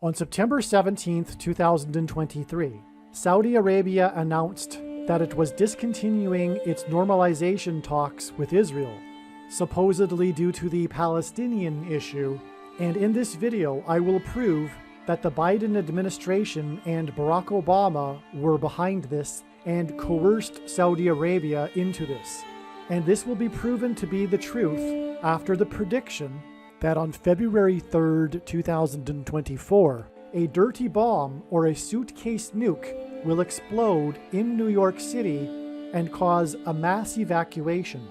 On September 17th, 2023, Saudi Arabia announced that it was discontinuing its normalization talks with Israel, supposedly due to the Palestinian issue, and in this video I will prove that the Biden administration and Barack Obama were behind this and coerced Saudi Arabia into this. And this will be proven to be the truth after the prediction that on February 3rd, 2024, a dirty bomb or a suitcase nuke will explode in New York City and cause a mass evacuation.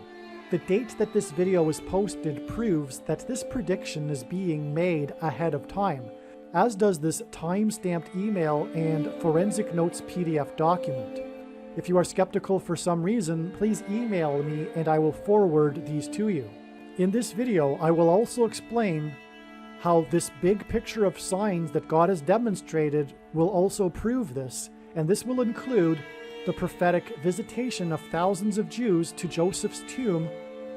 The date that this video was posted proves that this prediction is being made ahead of time, as does this time-stamped email and forensic notes PDF document. If you are skeptical for some reason, please email me and I will forward these to you. In this video, I will also explain how this big picture of signs that God has demonstrated will also prove this, and this will include the prophetic visitation of thousands of Jews to Joseph's tomb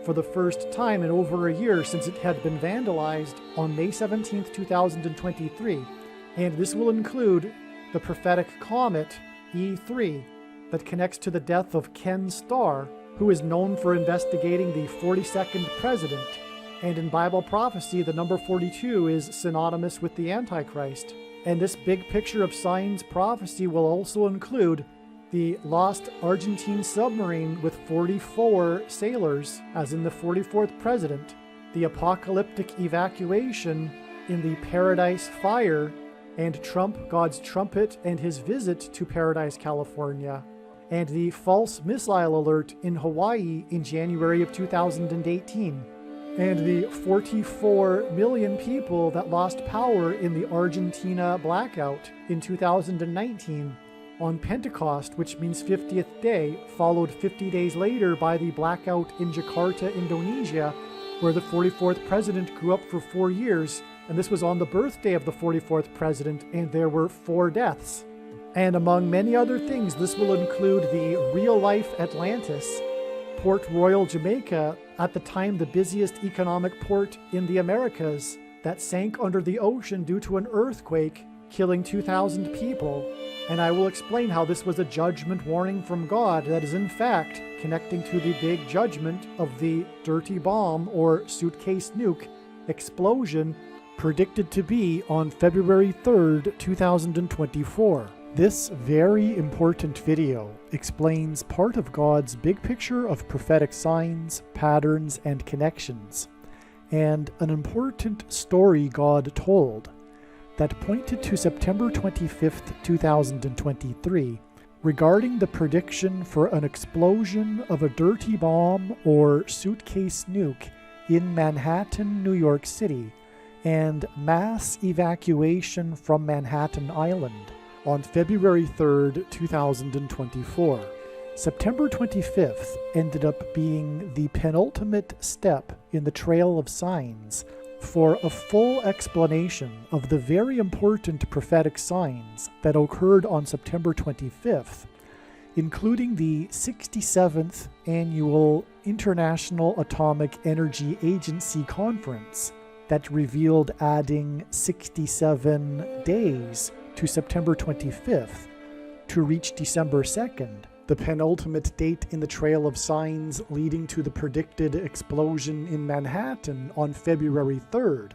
for the first time in over a year since it had been vandalized on May 17, 2023. And this will include the prophetic comet E3 that connects to the death of Ken Starr, who is known for investigating the 42nd president. And in Bible prophecy, the number 42 is synonymous with the Antichrist. And this big picture of signs prophecy will also include the lost Argentine submarine with 44 sailors, as in the 44th president, the apocalyptic evacuation in the Paradise Fire, and Trump, God's trumpet, and his visit to Paradise, California, and the false missile alert in Hawaii in January of 2018, and the 44 million people that lost power in the Argentina blackout in 2019 on Pentecost, which means 50th day, followed 50 days later by the blackout in Jakarta, Indonesia, where the 44th president grew up for 4 years, and this was on the birthday of the 44th president, and there were 4 deaths. And among many other things, this will include the real-life Atlantis, Port Royal, Jamaica, at the time the busiest economic port in the Americas, that sank under the ocean due to an earthquake, killing 2,000 people. And I will explain how this was a judgment warning from God that is in fact connecting to the big judgment of the dirty bomb or suitcase nuke explosion predicted to be on February 3rd, 2024. This very important video explains part of God's big picture of prophetic signs, patterns, and connections, and an important story God told that pointed to September 25th, 2023, regarding the prediction for an explosion of a dirty bomb or suitcase nuke in Manhattan, New York City, and mass evacuation from Manhattan Island on February 3rd, 2024. September 25th ended up being the penultimate step in the trail of signs for a full explanation of the very important prophetic signs that occurred on September 25th, including the 67th Annual International Atomic Energy Agency Conference that revealed adding 67 days to September 25th to reach December 2nd, the penultimate date in the trail of signs leading to the predicted explosion in Manhattan on February 3rd.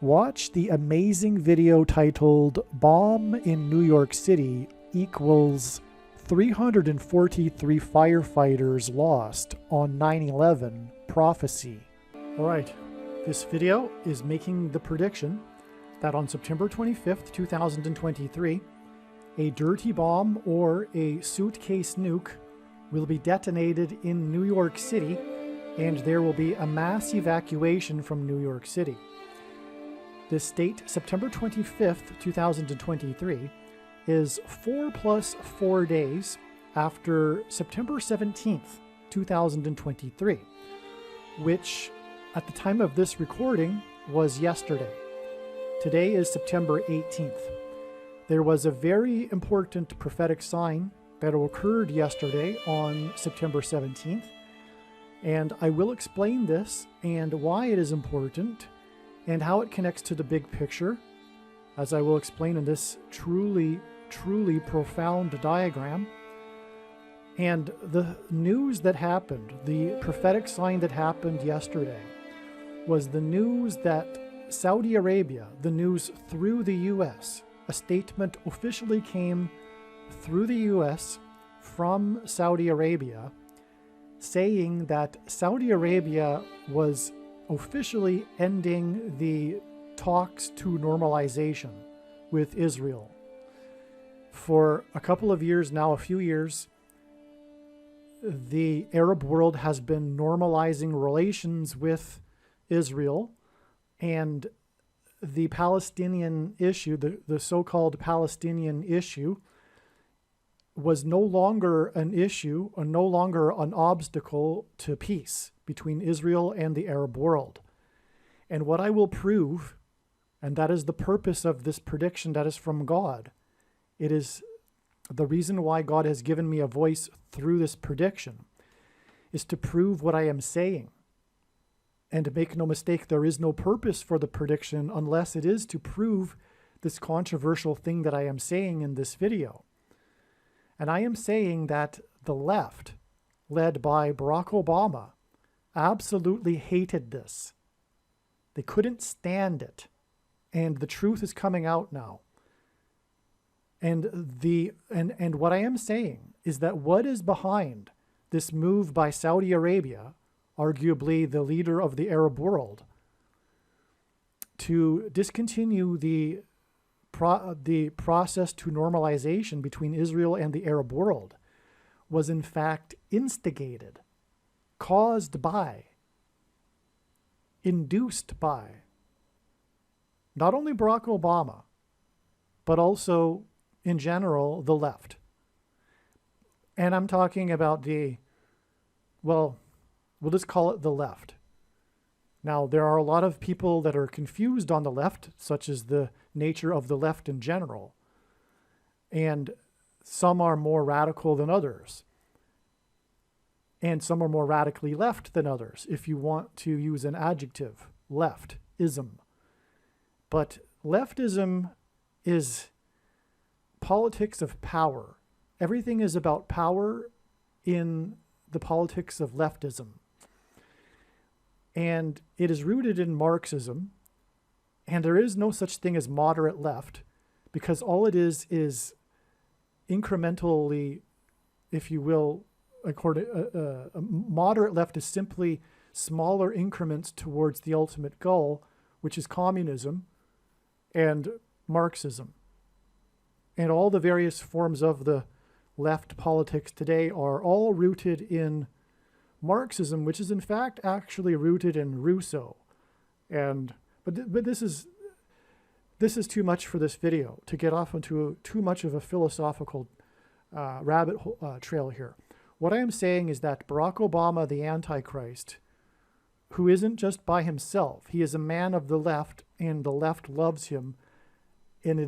Watch the amazing video titled "Bomb in New York City equals 343 firefighters lost on 9/11 prophecy." Alright, this video is making the prediction that on September 25th, 2023, a dirty bomb or a suitcase nuke will be detonated in New York City, and there will be a mass evacuation from New York City. This date, September 25th, 2023, is 4 plus 4 days after September 17th, 2023, which at the time of this recording was yesterday. Today is September 18th. There was a very important prophetic sign that occurred yesterday on September 17th, and I will explain this and why it is important and how it connects to the big picture as I will explain in this truly profound diagram. And the news that happened, the prophetic sign that happened yesterday, was the news that Saudi Arabia, the news through the U.S., a statement officially came through the U.S. from Saudi Arabia, saying that Saudi Arabia was officially ending the talks to normalization with Israel. For a couple of years now, a few years, the Arab world has been normalizing relations with Israel, and the Palestinian issue, the so-called Palestinian issue, was no longer an issue or no longer an obstacle to peace between Israel and the Arab world. And what I will prove, and that is the purpose of this prediction that is from God, it is the reason why God has given me a voice through this prediction, is to prove what I am saying. And make no mistake, there is no purpose for the prediction unless it is to prove this controversial thing that I am saying in this video. And I am saying that the left, led by Barack Obama, absolutely hated this. They couldn't stand it. And the truth is coming out now. And what I am saying is that what is behind this move by Saudi Arabia, arguably the leader of the Arab world, to discontinue the process to normalization between Israel and the Arab world, was in fact instigated, caused by, induced by not only Barack Obama, but also in general the left. And I'm talking about we'll just call it the left. Now, there are a lot of people that are confused on the left, such as the nature of the left in general. And some are more radical than others. And some are more radically left than others, if you want to use an adjective, leftism. But leftism is politics of power. Everything is about power in the politics of leftism. And it is rooted in Marxism, and there is no such thing as moderate left, because all it is incrementally, if you will, a moderate left is simply smaller increments towards the ultimate goal, which is communism and Marxism. And all the various forms of the left politics today are all rooted in Marxism, which is in fact actually rooted in Rousseau. But this is too much for this video to get off into too much of a philosophical rabbit trail here. What I am saying is that Barack Obama, the Antichrist, who isn't just by himself, he is a man of the left, and the left loves him, and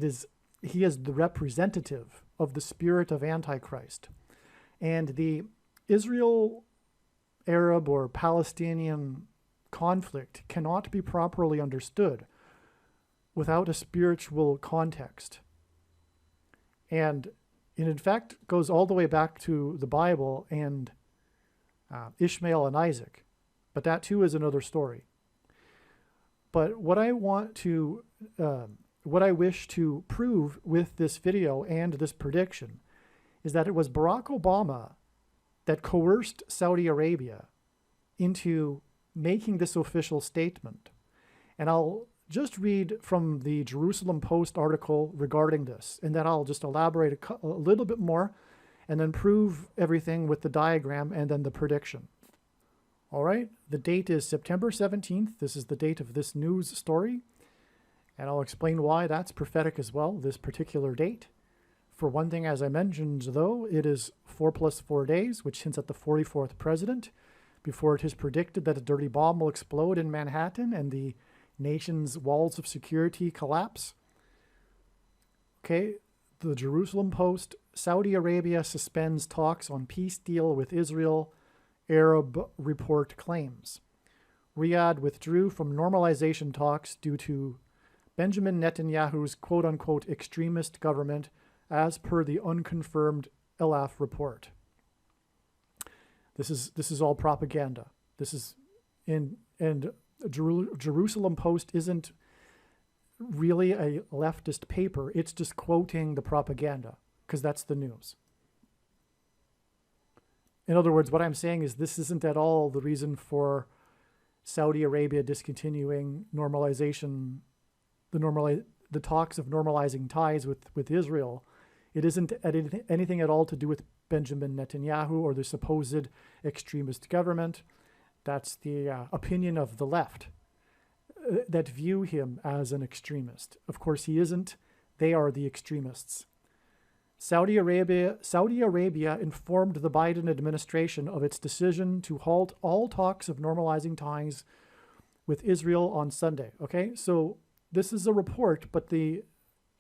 he is the representative of the spirit of Antichrist. And the Israel-Arab or Palestinian conflict cannot be properly understood without a spiritual context. And it in fact goes all the way back to the Bible and Ishmael and Isaac. But that too is another story. But what I wish to prove with this video and this prediction is that it was Barack Obama that coerced Saudi Arabia into making this official statement. And I'll just read from the Jerusalem Post article regarding this, and then I'll just elaborate a little bit more and then prove everything with the diagram and then the prediction. All right, the date is September 17th. This is the date of this news story. And I'll explain why that's prophetic as well, this particular date. For one thing, as I mentioned, though, it is 4 + 4 days, which hints at the 44th president, before it is predicted that a dirty bomb will explode in Manhattan and the nation's walls of security collapse. Okay, the Jerusalem Post, Saudi Arabia suspends talks on peace deal with Israel, Arab report claims. Riyadh withdrew from normalization talks due to Benjamin Netanyahu's quote-unquote extremist government, as per the unconfirmed Elaf report. This is all propaganda. This is and Jerusalem Post isn't really a leftist paper. It's just quoting the propaganda because that's the news. In other words, what I'm saying is this isn't at all the reason for Saudi Arabia discontinuing normalization, the talks of normalizing ties with Israel. It isn't anything at all to do with Benjamin Netanyahu or the supposed extremist government. That's the opinion of the left that view him as an extremist. Of course, he isn't. They are the extremists. Saudi Arabia informed the Biden administration of its decision to halt all talks of normalizing ties with Israel on Sunday. Okay, so this is a report, but the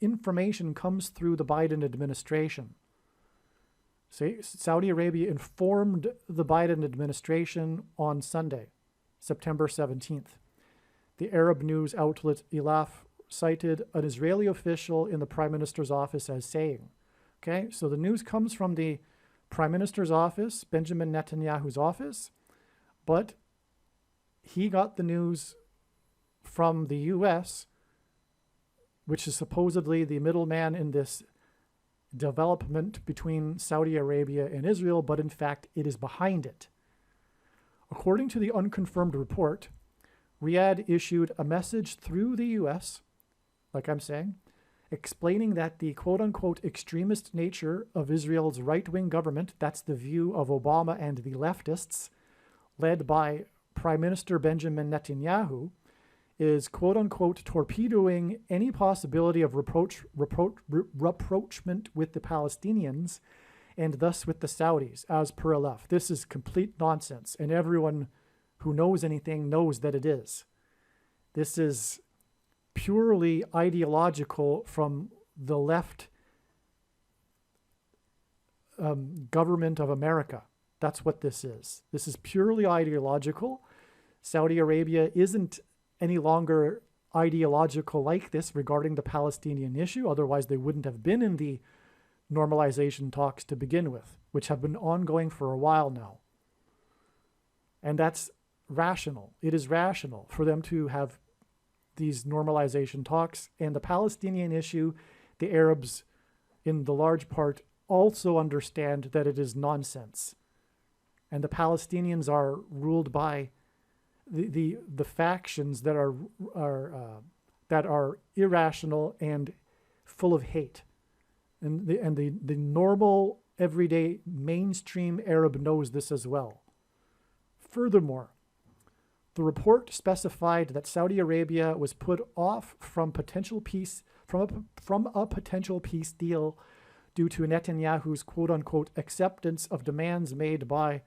information comes through the Biden administration. Saudi Arabia informed the Biden administration on Sunday, September 17th. The Arab news outlet Elaf cited an Israeli official in the Prime Minister's office as saying, okay, so the news comes from the Prime Minister's office, Benjamin Netanyahu's office, but he got the news from the U.S., which is supposedly the middleman in this development between Saudi Arabia and Israel, but in fact it is behind it. According to the unconfirmed report, Riyadh issued a message through the U.S., like I'm saying, explaining that the quote-unquote extremist nature of Israel's right-wing government, that's the view of Obama and the leftists, led by Prime Minister Benjamin Netanyahu, is quote-unquote torpedoing any possibility of rapprochement with the Palestinians and thus with the Saudis, as per Elaf. This is complete nonsense, and everyone who knows anything knows that it is. This is purely ideological from the left government of America. That's what this is. This is purely ideological. Saudi Arabia isn't any longer ideological like this regarding the Palestinian issue. Otherwise, they wouldn't have been in the normalization talks to begin with, which have been ongoing for a while now. And that's rational. It is rational for them to have these normalization talks. And the Palestinian issue, the Arabs, in the large part, also understand that it is nonsense. And the Palestinians are ruled by the factions that are irrational and full of hate, and the normal everyday mainstream Arab knows this as well. Furthermore, the report specified that Saudi Arabia was put off from a potential peace deal due to Netanyahu's quote-unquote acceptance of demands made by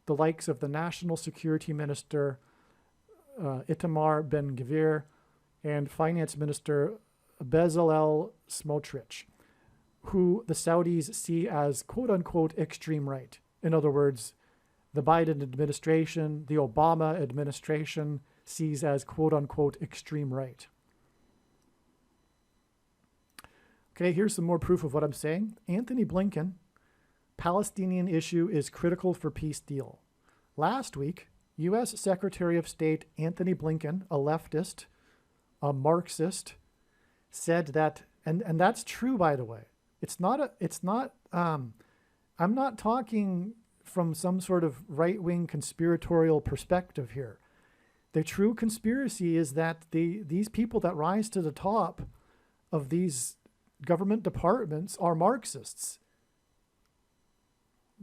the likes of the National Security Minister Itamar Ben-Gvir and Finance Minister Bezalel Smotrich, who the Saudis see as quote-unquote extreme right. In other words, the Biden administration, the Obama administration sees as quote-unquote extreme right. Okay, here's some more proof of what I'm saying. Anthony Blinken, Palestinian issue is critical for peace deal. Last week, U.S. Secretary of State Anthony Blinken, a leftist, a Marxist, said that, and that's true, by the way. I'm not talking from some sort of right-wing conspiratorial perspective here. The true conspiracy is that these people that rise to the top of these government departments are Marxists.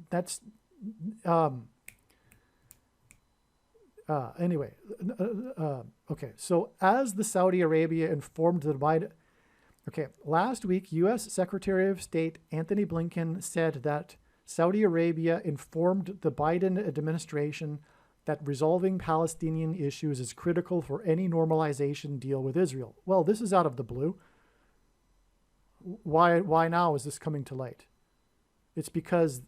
That's anyway. Okay, so as the Saudi Arabia informed the Biden, last week, U.S. Secretary of State Anthony Blinken said that Saudi Arabia informed the Biden administration that resolving Palestinian issues is critical for any normalization deal with Israel. Well, this is out of the blue. Why now is this coming to light? It's because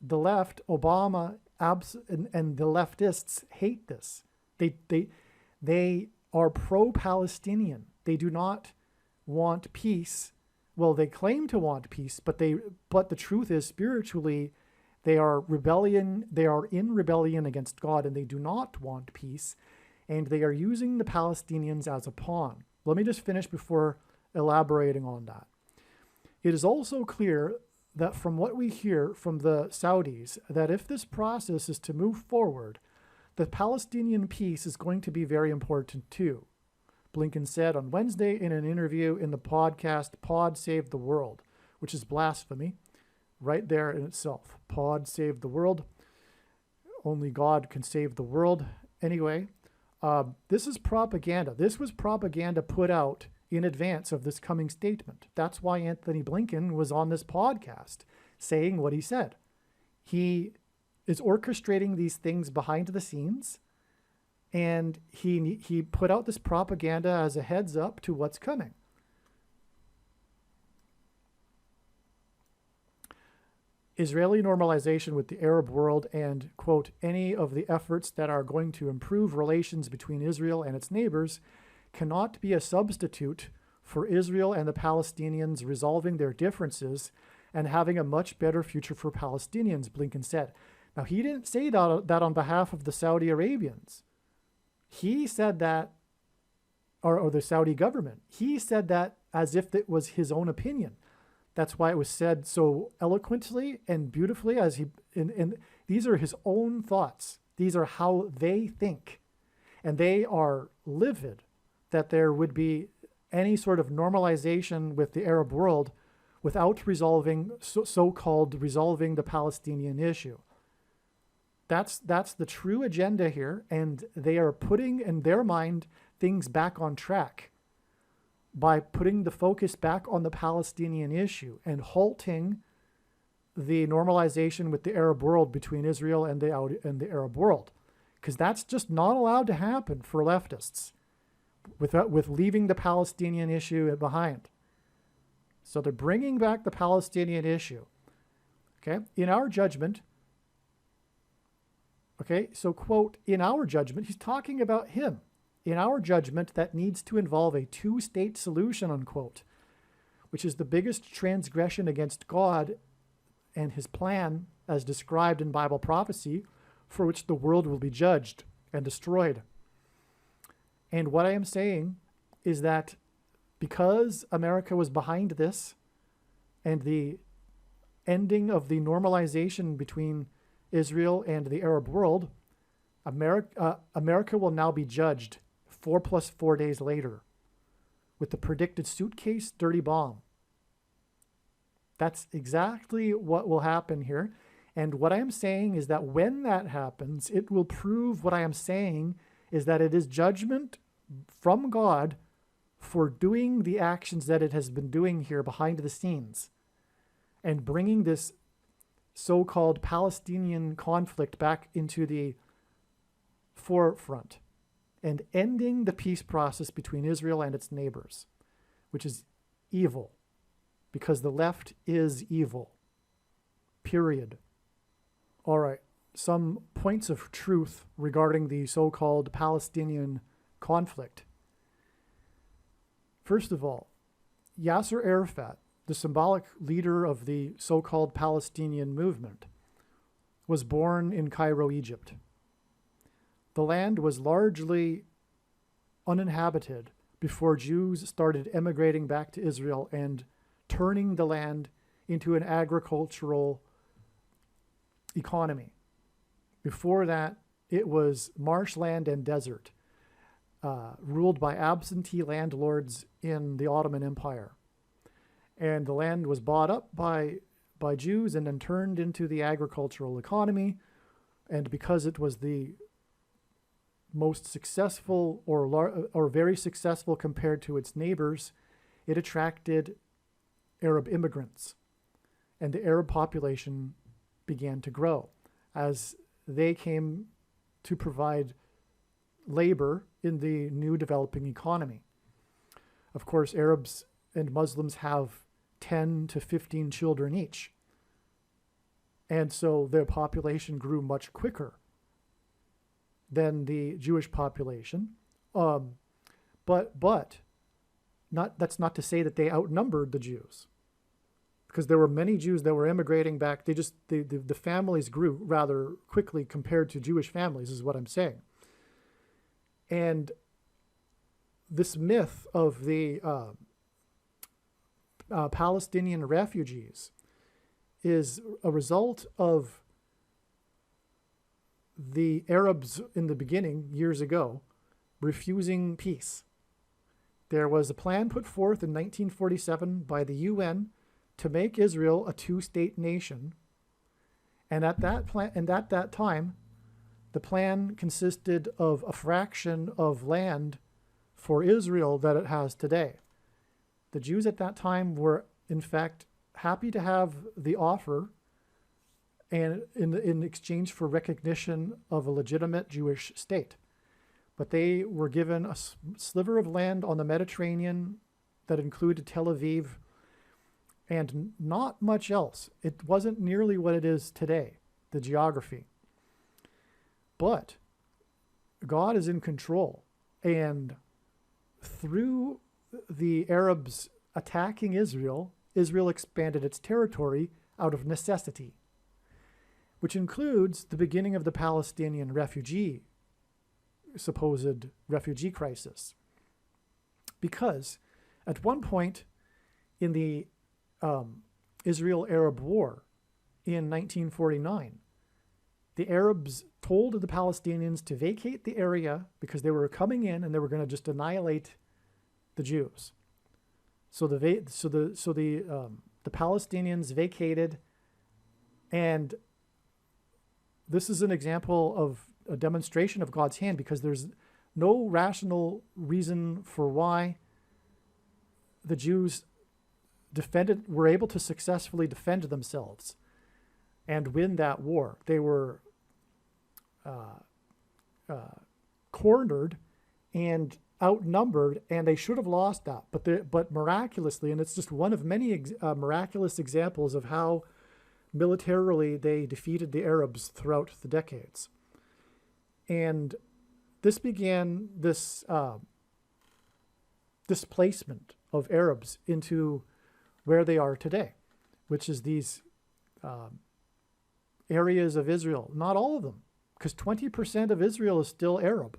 the left, Obama, and the leftists hate this. They are pro-Palestinian. They do not want peace. Well, they claim to want peace, but the truth is spiritually they are in rebellion against God, and they do not want peace, and they are using the Palestinians as a pawn. Let me just finish before elaborating on that. It is also clear that from what we hear from the Saudis, that if this process is to move forward, the Palestinian peace is going to be very important too. Blinken said on Wednesday in an interview in the podcast Pod Save the World, which is blasphemy right there in itself. Pod Save the World. Only God can save the world. Anyway, this is propaganda. This was propaganda put out in advance of this coming statement. That's why Anthony Blinken was on this podcast saying what he said. He is orchestrating these things behind the scenes, and he put out this propaganda as a heads up to what's coming. Israeli normalization with the Arab world and, quote, any of the efforts that are going to improve relations between Israel and its neighbors cannot be a substitute for Israel and the Palestinians resolving their differences and having a much better future for Palestinians, Blinken said. Now, he didn't say that on behalf of the Saudi Arabians. He said that, or the Saudi government, he said that as if it was his own opinion. That's why it was said so eloquently and beautifully, and these are his own thoughts. These are how they think. And they are livid that there would be any sort of normalization with the Arab world without resolving, so-called resolving the Palestinian issue. That's the true agenda here, and they are putting, in their mind, things back on track by putting the focus back on the Palestinian issue and halting the normalization with the Arab world between Israel and the Arab world, because that's just not allowed to happen for leftists with leaving the Palestinian issue behind. So they're bringing back the Palestinian issue. Okay, in our judgment. Okay, so quote, in our judgment, he's talking about him. In our judgment, that needs to involve a two-state solution, unquote, which is the biggest transgression against God and his plan as described in Bible prophecy, for which the world will be judged and destroyed. And what I am saying is that because America was behind this and the ending of the normalization between Israel and the Arab world, America will now be judged 4 + 4 days later with the predicted suitcase dirty bomb. That's exactly what will happen here. And what I am saying is that when that happens, it will prove what I am saying is that it is judgment from God for doing the actions that it has been doing here behind the scenes and bringing this so-called Palestinian conflict back into the forefront and ending the peace process between Israel and its neighbors, which is evil, because the left is evil, period. All right, some points of truth regarding the so-called Palestinian conflict. First of all, Yasser Arafat, the symbolic leader of the so-called Palestinian movement, was born in Cairo, Egypt. The land was largely uninhabited before Jews started emigrating back to Israel and turning the land into an agricultural economy. Before that, it was marshland and desert, ruled by absentee landlords in the Ottoman Empire. And the land was bought up by Jews and then turned into the agricultural economy. And because it was the most successful or very successful compared to its neighbors, it attracted Arab immigrants. And the Arab population began to grow as they came to provide labor in the new developing economy. Of course, Arabs and Muslims have 10 to 15 children each. And so their population grew much quicker than the Jewish population. But That's not to say that they outnumbered the Jews, because there were many Jews that were immigrating back. The families grew rather quickly compared to Jewish families, is what I'm saying. And this myth of the Palestinian refugees is a result of the Arabs in the beginning, years ago, refusing peace. There was a plan put forth in 1947 by the UN to make Israel a two-state nation. And at that time, the plan consisted of a fraction of land for Israel that it has today. The Jews at that time were, in fact, happy to have the offer, and in exchange for recognition of a legitimate Jewish state. But they were given a sliver of land on the Mediterranean that included Tel Aviv and not much else. It wasn't nearly what it is today, the geography. But God is in control. And through the Arabs attacking Israel, Israel expanded its territory out of necessity, which includes the beginning of the Palestinian supposed refugee crisis. Because at one point in the Israel-Arab War in 1949, the Arabs told the Palestinians to vacate the area because they were coming in and they were going to just annihilate the Jews. So the Palestinians vacated, and this is an example of a demonstration of God's hand, because there's no rational reason for why the Jews were able to successfully defend themselves and win that war. They were cornered and outnumbered, and they should have lost that. But miraculously, and it's just one of many miraculous examples of how militarily they defeated the Arabs throughout the decades. And this began this displacement of Arabs into where they are today, which is these areas of Israel. Not all of them, because 20% of Israel is still Arab.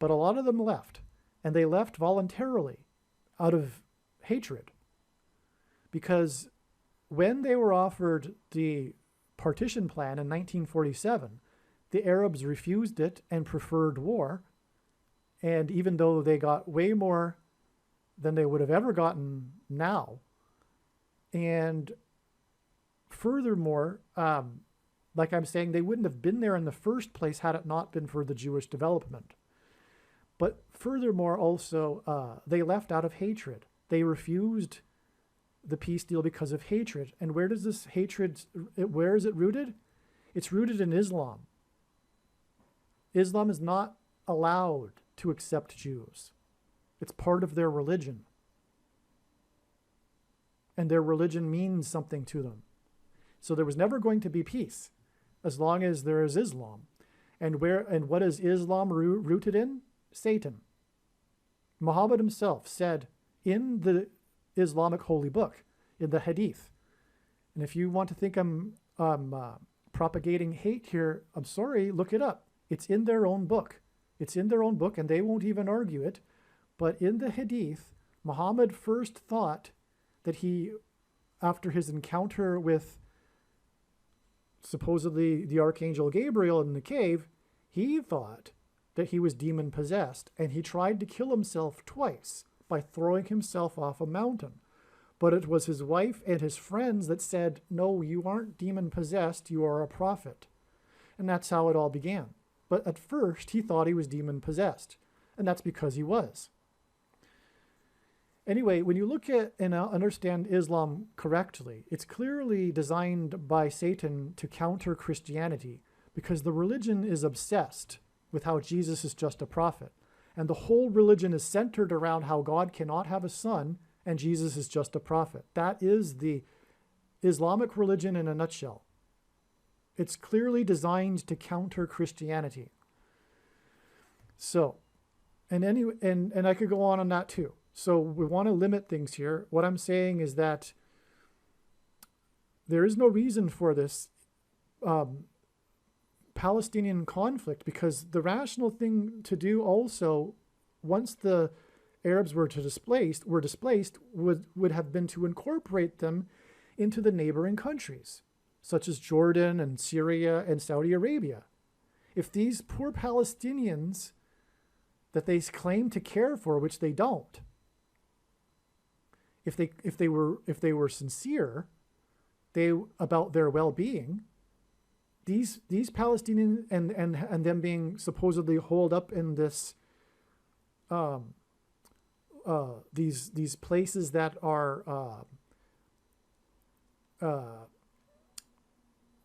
But a lot of them left, and they left voluntarily out of hatred. Because when they were offered the partition plan in 1947, the Arabs refused it and preferred war. And even though they got way more than they would have ever gotten now, and furthermore, like I'm saying, they wouldn't have been there in the first place had it not been for the Jewish development. But furthermore, also, they left out of hatred. They refused the peace deal because of hatred. And where does this hatred, where is it rooted? It's rooted in Islam. Islam is not allowed to accept Jews. It's part of their religion. And their religion means something to them. So there was never going to be peace as long as there is Islam. And what is Islam rooted in? Satan. Muhammad himself said in the Islamic holy book, in the Hadith, and if you want to think I'm propagating hate here, I'm sorry, look it up. It's in their own book. It's in their own book, and they won't even argue it. But in the Hadith, Muhammad first thought that after his encounter with supposedly the Archangel Gabriel in the cave, he thought that he was demon-possessed, and he tried to kill himself twice by throwing himself off a mountain. But it was his wife and his friends that said, no, you aren't demon-possessed, you are a prophet. And that's how it all began. But at first, he thought he was demon-possessed, and that's because he was. Anyway, when you look at and understand Islam correctly, it's clearly designed by Satan to counter Christianity, because the religion is obsessed with how Jesus is just a prophet. And the whole religion is centered around how God cannot have a son and Jesus is just a prophet. That is the Islamic religion in a nutshell. It's clearly designed to counter Christianity. So, and I could go on that too. So we want to limit things here. What I'm saying is that there is no reason for this Palestinian conflict, because the rational thing to do also, once the Arabs were displaced, would have been to incorporate them into the neighboring countries, such as Jordan and Syria and Saudi Arabia. If these poor Palestinians that they claim to care for, which they don't, if they were sincere about their well-being, these Palestinians and them being supposedly holed up in this these places that are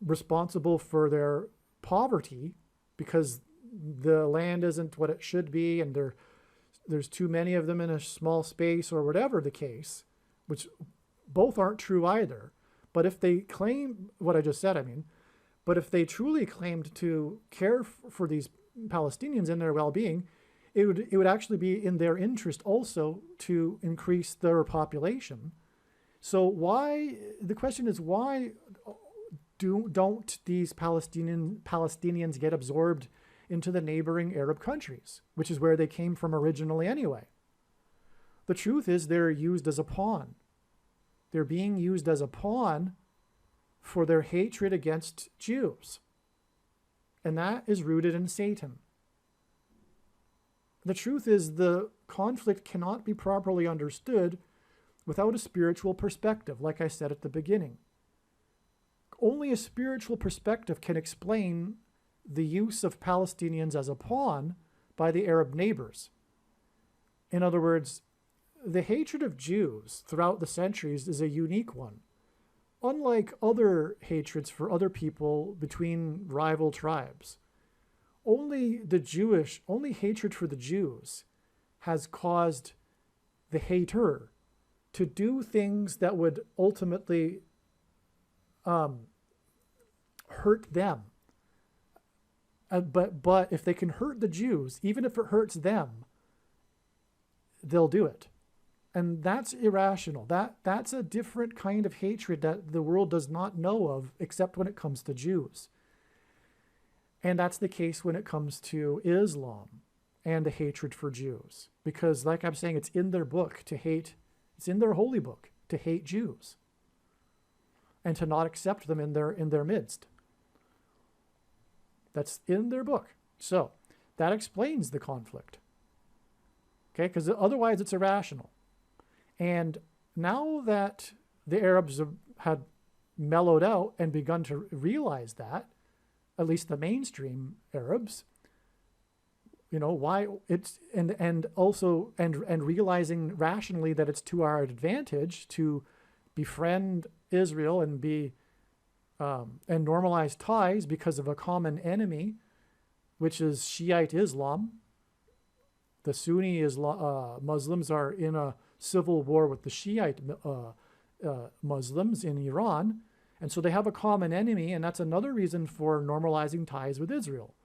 responsible for their poverty, because the land isn't what it should be, and there's too many of them in a small space, or whatever the case, which both aren't true either. But if they claim what I just said, but if they truly claimed to care for these Palestinians and their well-being, it would actually be in their interest also to increase their population. So the question is, why don't these Palestinians get absorbed into the neighboring Arab countries, which is where they came from originally anyway? The truth is, they're used as a pawn. They're being used as a pawn for their hatred against Jews. And that is rooted in Satan. The truth is, the conflict cannot be properly understood without a spiritual perspective, like I said at the beginning. Only a spiritual perspective can explain the use of Palestinians as a pawn by the Arab neighbors. In other words, the hatred of Jews throughout the centuries is a unique one. Unlike other hatreds for other people between rival tribes, only hatred for the Jews has caused the hater to do things that would ultimately hurt them. But if they can hurt the Jews, even if it hurts them, they'll do it. And that's irrational. That's a different kind of hatred that the world does not know of, except when it comes to Jews. And that's the case when it comes to Islam and the hatred for Jews. Because, like I'm saying, it's in their book to hate, it's in their holy book to hate Jews and to not accept them in their midst. That's in their book. So that explains the conflict. Okay, because otherwise it's irrational. And now that the Arabs had mellowed out and begun to realize that, at least the mainstream Arabs, why it's and realizing rationally that it's to our advantage to befriend Israel and and normalize ties because of a common enemy, which is Shiite Islam. The Sunni Muslims are in a civil war with the Shiite Muslims in Iran. And so they have a common enemy, and that's another reason for normalizing ties with Israel.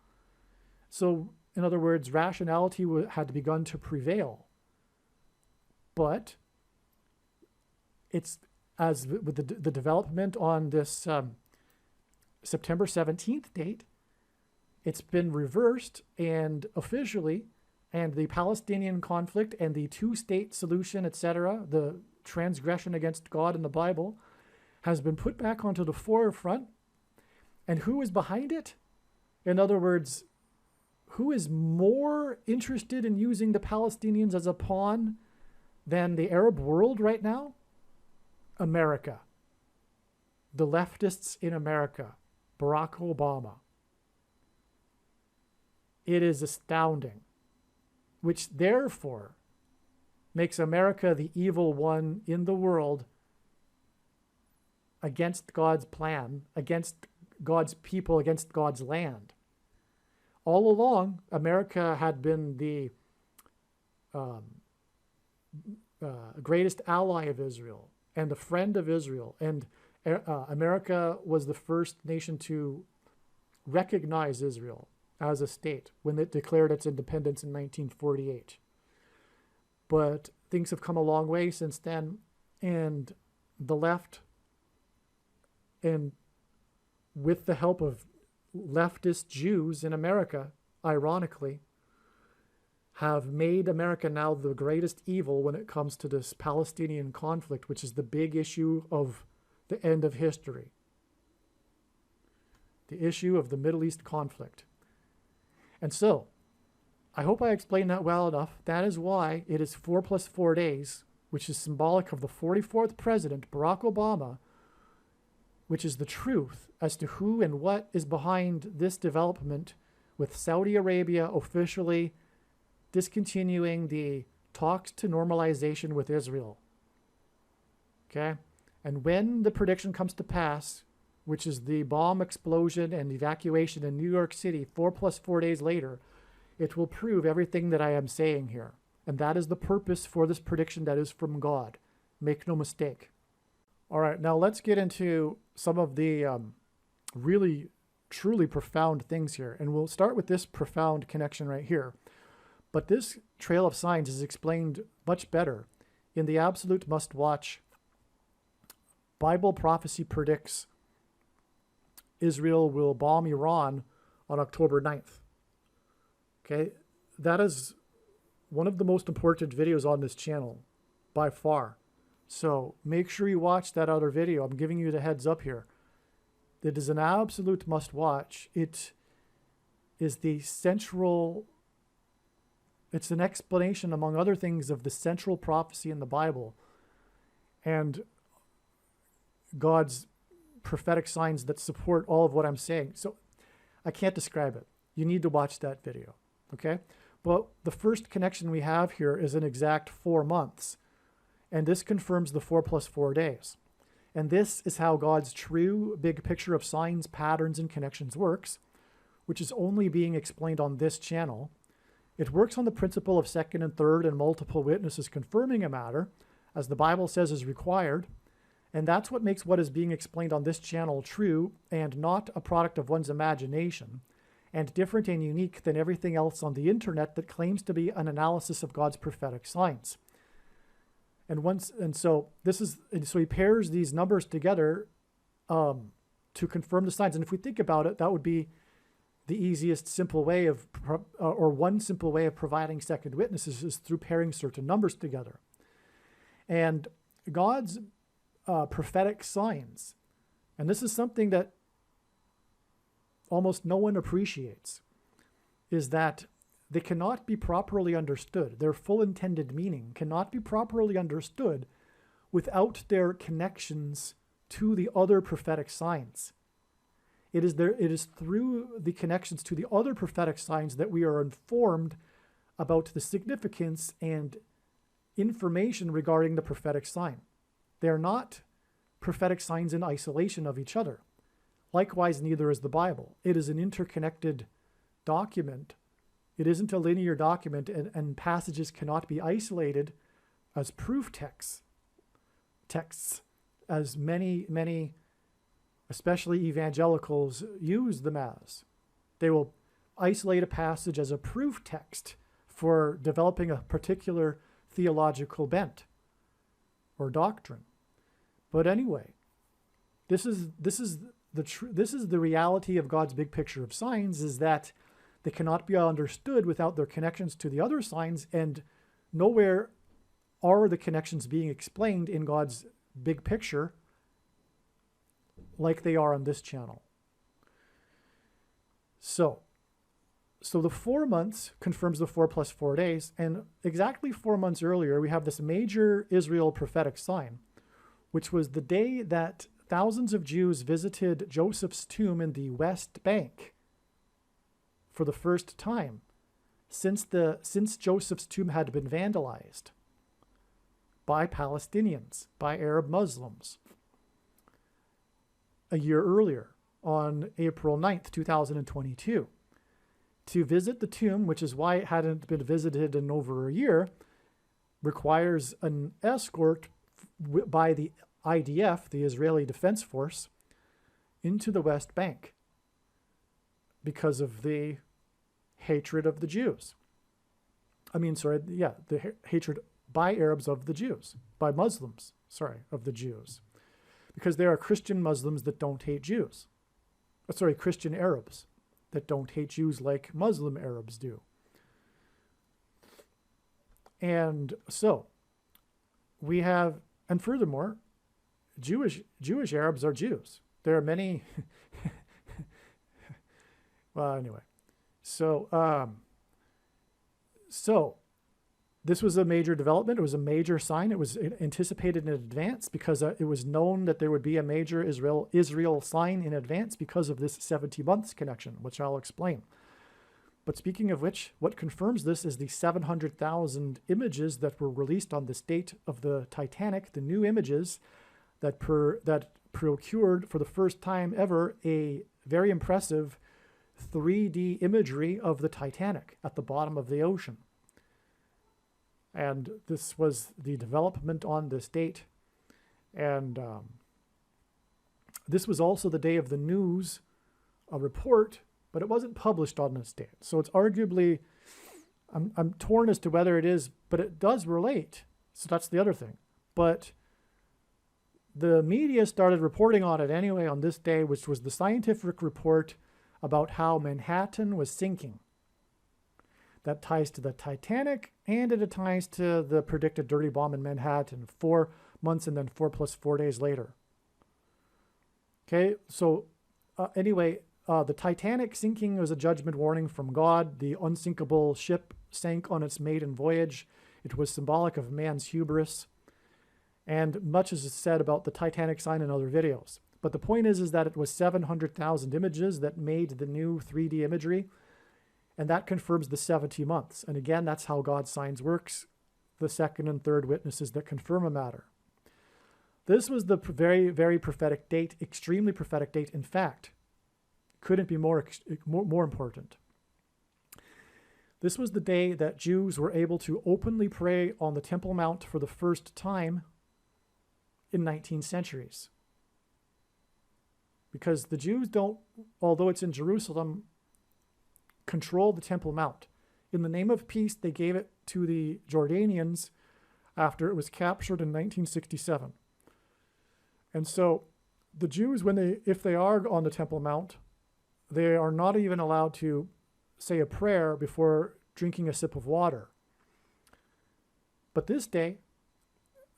So, in other words, rationality had begun to prevail. But it's, as with the development on this September 17th date, it's been reversed, and officially, and the Palestinian conflict and the two-state solution, etc., the transgression against God in the Bible, has been put back onto the forefront. And who is behind it? In other words, who is more interested in using the Palestinians as a pawn than the Arab world right now? America. The leftists in America. Barack Obama. It is astounding, which therefore makes America the evil one in the world, against God's plan, against God's people, against God's land. All along, America had been the greatest ally of Israel and the friend of Israel. And America was the first nation to recognize Israel as a state when it declared its independence in 1948. But things have come a long way since then, and the left, and with the help of leftist Jews in America, ironically, have made America now the greatest evil when it comes to this Palestinian conflict, which is the big issue of the end of history. The issue of the Middle East conflict. And so, I hope I explained that well enough. That is why it is 4 + 4 days, which is symbolic of the 44th president, Barack Obama, which is the truth as to who and what is behind this development, with Saudi Arabia officially discontinuing the talks to normalization with Israel. Okay? And when the prediction comes to pass, which is the bomb explosion and evacuation in New York City 4 + 4 days later, it will prove everything that I am saying here. And that is the purpose for this prediction that is from God. Make no mistake. All right, now let's get into some of the really, truly profound things here. And we'll start with this profound connection right here. But this trail of signs is explained much better in the absolute must-watch Bible Prophecy Predicts Israel will bomb Iran on October 9th. Okay, that is one of the most important videos on this channel by far. So make sure you watch that other video. I'm giving you the heads up here. It is an absolute must-watch. It is the central... It's an explanation, among other things, of the central prophecy in the Bible and God's prophetic signs that support all of what I'm saying. So I can't describe it. You need to watch that video, okay? But the first connection we have here is an exact 4 months, and this confirms the 4 + 4 days. And this is how God's true big picture of signs, patterns, and connections works, which is only being explained on this channel. It works on the principle of second and third and multiple witnesses confirming a matter, as the Bible says is required, and that's what makes what is being explained on this channel true and not a product of one's imagination, and different and unique than everything else on the internet that claims to be an analysis of God's prophetic signs. So he pairs these numbers together to confirm the signs. And if we think about it, that would be the easiest simple way of, or one simple way of providing second witnesses is through pairing certain numbers together. And God's prophetic signs, and this is something that almost no one appreciates, is that they cannot be properly understood. Their full intended meaning cannot be properly understood without their connections to the other prophetic signs. It is through the connections to the other prophetic signs that we are informed about the significance and information regarding the prophetic sign. They are not prophetic signs in isolation of each other. Likewise, neither is the Bible. It is an interconnected document. It isn't a linear document, and passages cannot be isolated as proof texts, as many, especially evangelicals, use them as. They will isolate a passage as a proof text for developing a particular theological bent or doctrine. But anyway, this is the reality of God's big picture of signs, is that they cannot be understood without their connections to the other signs, and nowhere are the connections being explained in God's big picture like they are on this channel. So the 4 months confirms the 4 + 4 days, and exactly 4 months earlier, we have this major Israel prophetic sign, which was the day that thousands of Jews visited Joseph's tomb in the West Bank for the first time since Joseph's tomb had been vandalized by Palestinians, by Arab Muslims, a year earlier on April 9th, 2022. To visit the tomb, which is why it hadn't been visited in over a year, requires an escort by the IDF, the Israeli Defense Force, into the West Bank because of the hatred of the Jews. The hatred by Arabs of the Jews, by Muslims, sorry, of the Jews. Because there are Christian Muslims that don't hate Jews. Sorry, Christian Arabs that don't hate Jews like Muslim Arabs do. And so we have, and furthermore, Jewish Arabs are Jews. There are many, well, anyway. So this was a major development. It was a major sign. It was anticipated in advance because it was known that there would be a major Israel sign in advance because of this 70 months connection, which I'll explain. But speaking of which, what confirms this is the 700,000 images that were released on this date of the Titanic, the new images that procured for the first time ever a very impressive 3D imagery of the Titanic at the bottom of the ocean. And this was the development on this date. And this was also the day of the news, a report, but it wasn't published on this date. So it's arguably, I'm torn as to whether it is, but it does relate. So that's the other thing. But the media started reporting on it anyway on this day, which was the scientific report about how Manhattan was sinking. That ties to the Titanic, and it ties to the predicted dirty bomb in Manhattan 4 months and then 4 + 4 days later. Okay, so anyway, the Titanic sinking was a judgment warning from God. The unsinkable ship sank on its maiden voyage. It was symbolic of man's hubris. And much is said about the Titanic sign in other videos. But the point is that it was 700,000 images that made the new 3D imagery. And that confirms the 70 months. And again, that's how God's signs works. The second and third witnesses that confirm a matter. This was the very, very prophetic date, extremely prophetic date. In fact, couldn't be more important. This was the day that Jews were able to openly pray on the Temple Mount for the first time in 19 centuries. Because the Jews don't, although it's in Jerusalem, control the Temple Mount. In the name of peace, they gave it to the Jordanians after it was captured in 1967. And so the Jews, if they are on the Temple Mount, they are not even allowed to say a prayer before drinking a sip of water. But this day,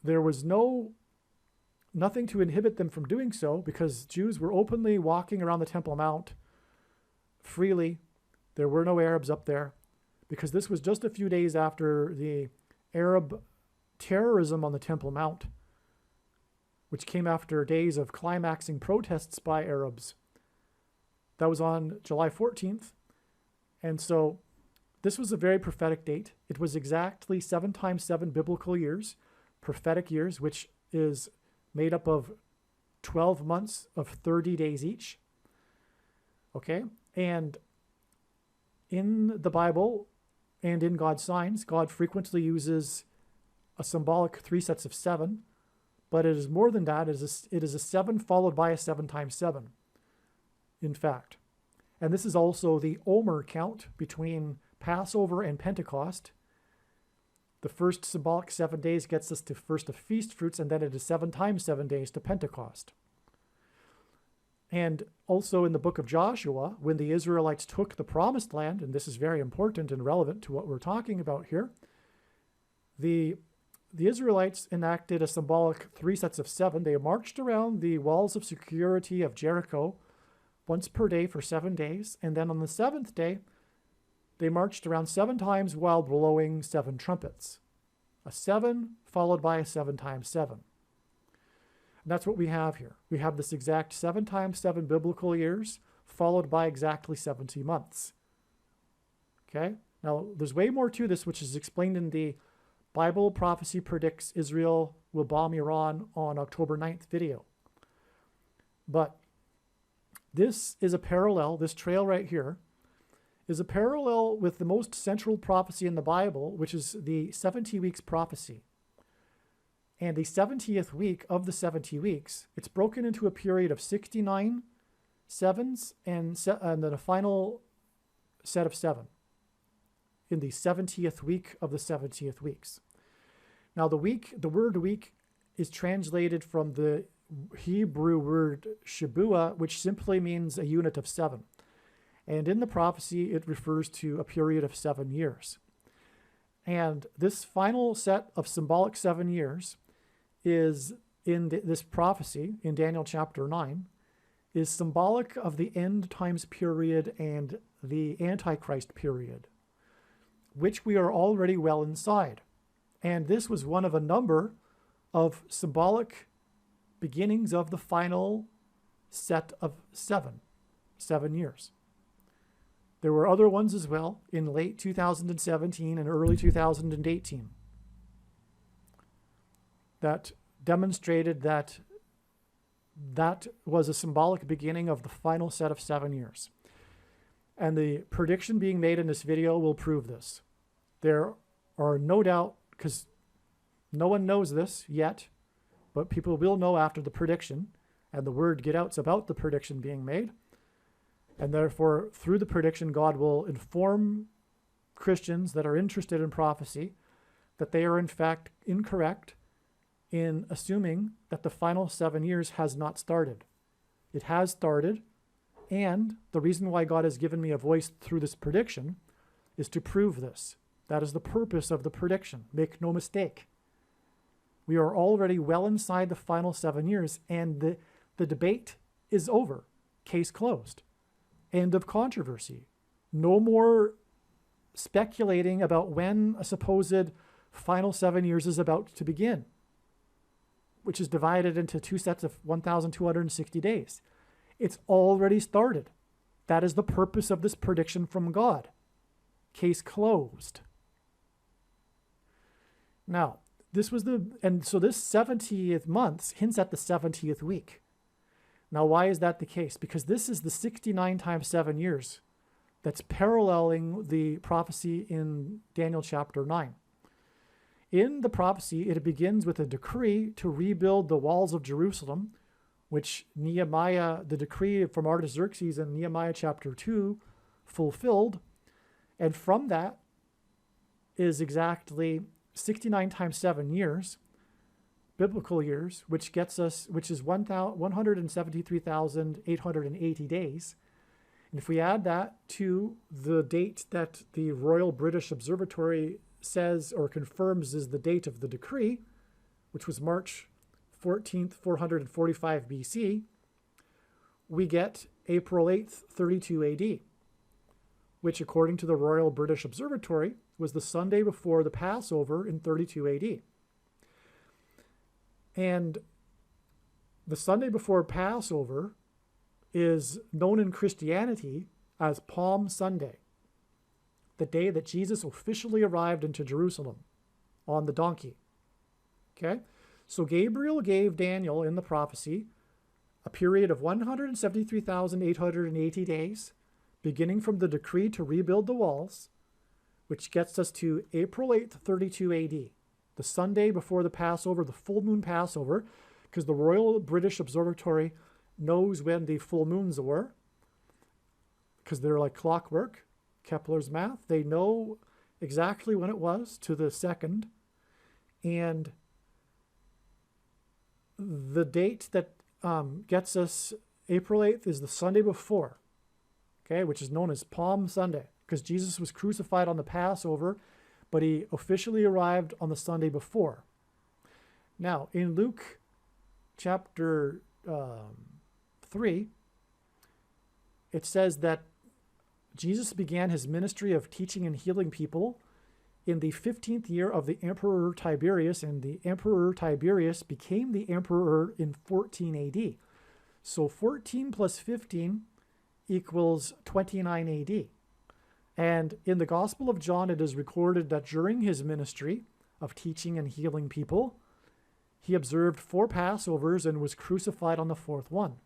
there was nothing to inhibit them from doing so because Jews were openly walking around the Temple Mount freely. There were no Arabs up there because this was just a few days after the Arab terrorism on the Temple Mount, which came after days of climaxing protests by Arabs. That was on July 14th. And so this was a very prophetic date. It was exactly 7 times 7 biblical years, prophetic years, which is made up of 12 months of 30 days each. Okay? And in the Bible and in God's signs, God frequently uses a symbolic 3 sets of 7, but it is more than that. It is a 7 followed by a 7 times 7, in fact. And this is also the Omer count between Passover and Pentecost. The first symbolic 7 days gets us to first of feast fruits, and then it is 7 times 7 days to Pentecost. And also in the book of Joshua, when the Israelites took the promised land, and this is very important and relevant to what we're talking about here, the Israelites enacted a symbolic 3 sets of 7. They marched around the walls of security of Jericho once per day for 7 days, and then on the 7th day, they marched around 7 times while blowing 7 trumpets. A 7 followed by a 7 times 7. And that's what we have here. We have this exact 7 times 7 biblical years followed by exactly 70 months. Okay? Now, there's way more to this, which is explained in the Bible Prophecy Predicts Israel Will Bomb Iran on October 9th video. But this is a parallel, this trail right here, is a parallel with the most central prophecy in the Bible, which is the 70 weeks prophecy. And the 70th week of the 70 weeks, it's broken into a period of 69 sevens and then a final set of 7 in the 70th week of the 70th weeks. Now the word week is translated from the Hebrew word Shabua, which simply means a unit of 7. And in the prophecy, it refers to a period of 7 years. And this final set of symbolic 7 years is in this prophecy in Daniel chapter 9, is symbolic of the end times period and the Antichrist period, which we are already well inside. And this was one of a number of symbolic beginnings of the final set of 7 years. There were other ones as well in late 2017 and early 2018 that demonstrated that that was a symbolic beginning of the final set of 7 years. And the prediction being made in this video will prove this. There are no doubt, because no one knows this yet, but people will know after the prediction, and the word get out about the prediction being made. And therefore, through the prediction, God will inform Christians that are interested in prophecy that they are in fact incorrect in assuming that the final 7 years has not started. It has started, and the reason why God has given me a voice through this prediction is to prove this. That is the purpose of the prediction. Make no mistake. We are already well inside the final 7 years, and the debate is over. Case closed. End of controversy. No more speculating about when a supposed final 7 years is about to begin, which is divided into 2 sets of 1,260 days. It's already started. That is the purpose of this prediction from God. Case closed. Now, this 70th month hints at the 70th week. Now, why is that the case? Because this is the 69 times 7 years that's paralleling the prophecy in Daniel chapter 9. In the prophecy, it begins with a decree to rebuild the walls of Jerusalem, which Nehemiah, the decree from Artaxerxes in Nehemiah chapter 2, fulfilled. And from that is exactly 69 times 7 years, biblical years, which is 173,880 days. And if we add that to the date that the Royal British Observatory says or confirms is the date of the decree, which was March 14th, 445 BC, we get April 8th, 32 AD, which according to the Royal British Observatory was the Sunday before the Passover in 32 AD. And the Sunday before Passover is known in Christianity as Palm Sunday, the day that Jesus officially arrived into Jerusalem on the donkey. Okay? So Gabriel gave Daniel in the prophecy a period of 173,880 days, beginning from the decree to rebuild the walls, which gets us to April 8th, 32 AD, the Sunday before the Passover, the full moon Passover, because the Royal British Observatory knows when the full moons were, because they're like clockwork, Kepler's math. They know exactly when it was to the second. And the date that gets us April 8th is the Sunday before, okay, which is known as Palm Sunday, because Jesus was crucified on the Passover, but he officially arrived on the Sunday before. Now, in Luke chapter 3, it says that Jesus began his ministry of teaching and healing people in the 15th year of the Emperor Tiberius, and the Emperor Tiberius became the emperor in 14 AD. So 14 plus 15 equals 29 AD. And in the Gospel of John, it is recorded that during his ministry of teaching and healing people, he observed 4 Passovers and was crucified on the 4th one.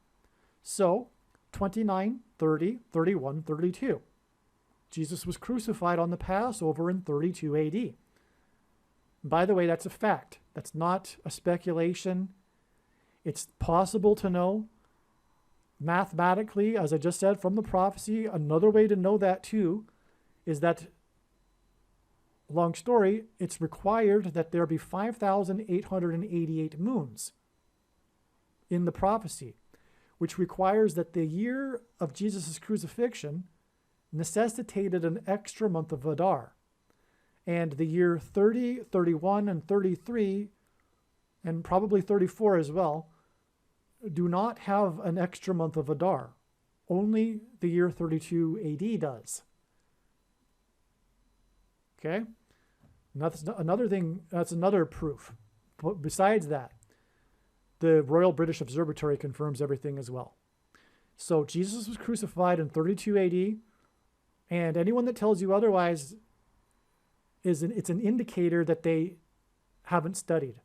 So 29, 30, 31, 32. Jesus was crucified on the Passover in 32 AD. By the way, that's a fact. That's not a speculation. It's possible to know mathematically, as I just said, from the prophecy. Another way to know that too is that long story, it's required that there be 5,888 moons in the prophecy, which requires that the year of Jesus' crucifixion necessitated an extra month of Adar. And the year 30, 31, and 33, and probably 34 as well, do not have an extra month of Adar. Only the year 32 AD does. Okay? And that's another thing, that's another proof. But besides that, the Royal British Observatory confirms everything as well. So Jesus was crucified in 32 AD, and anyone that tells you otherwise it's an indicator that they haven't studied.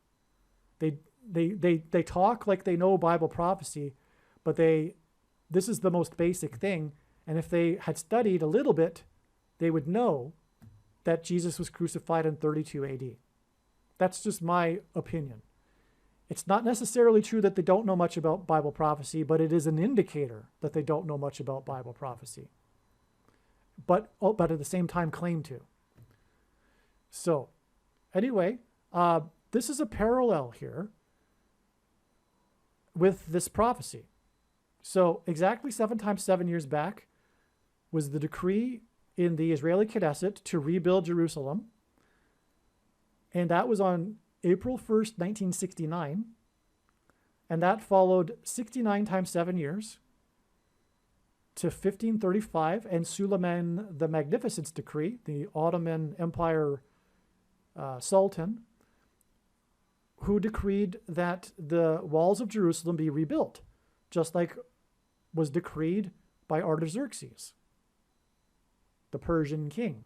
They talk like they know Bible prophecy, but this is the most basic thing. And if they had studied a little bit, they would know that Jesus was crucified in 32 AD. That's just my opinion. It's not necessarily true that they don't know much about Bible prophecy, but it is an indicator that they don't know much about Bible prophecy. But at the same time claim to. So, anyway, this is a parallel here with this prophecy. So, exactly 7 times 7 years back was the decree in the Israeli Knesset to rebuild Jerusalem. And that was on April 1st, 1969. And that followed 69 times 7 years to 1535 and Suleiman the Magnificent's decree, the Ottoman Empire Sultan, who decreed that the walls of Jerusalem be rebuilt, just like was decreed by Artaxerxes, the Persian king.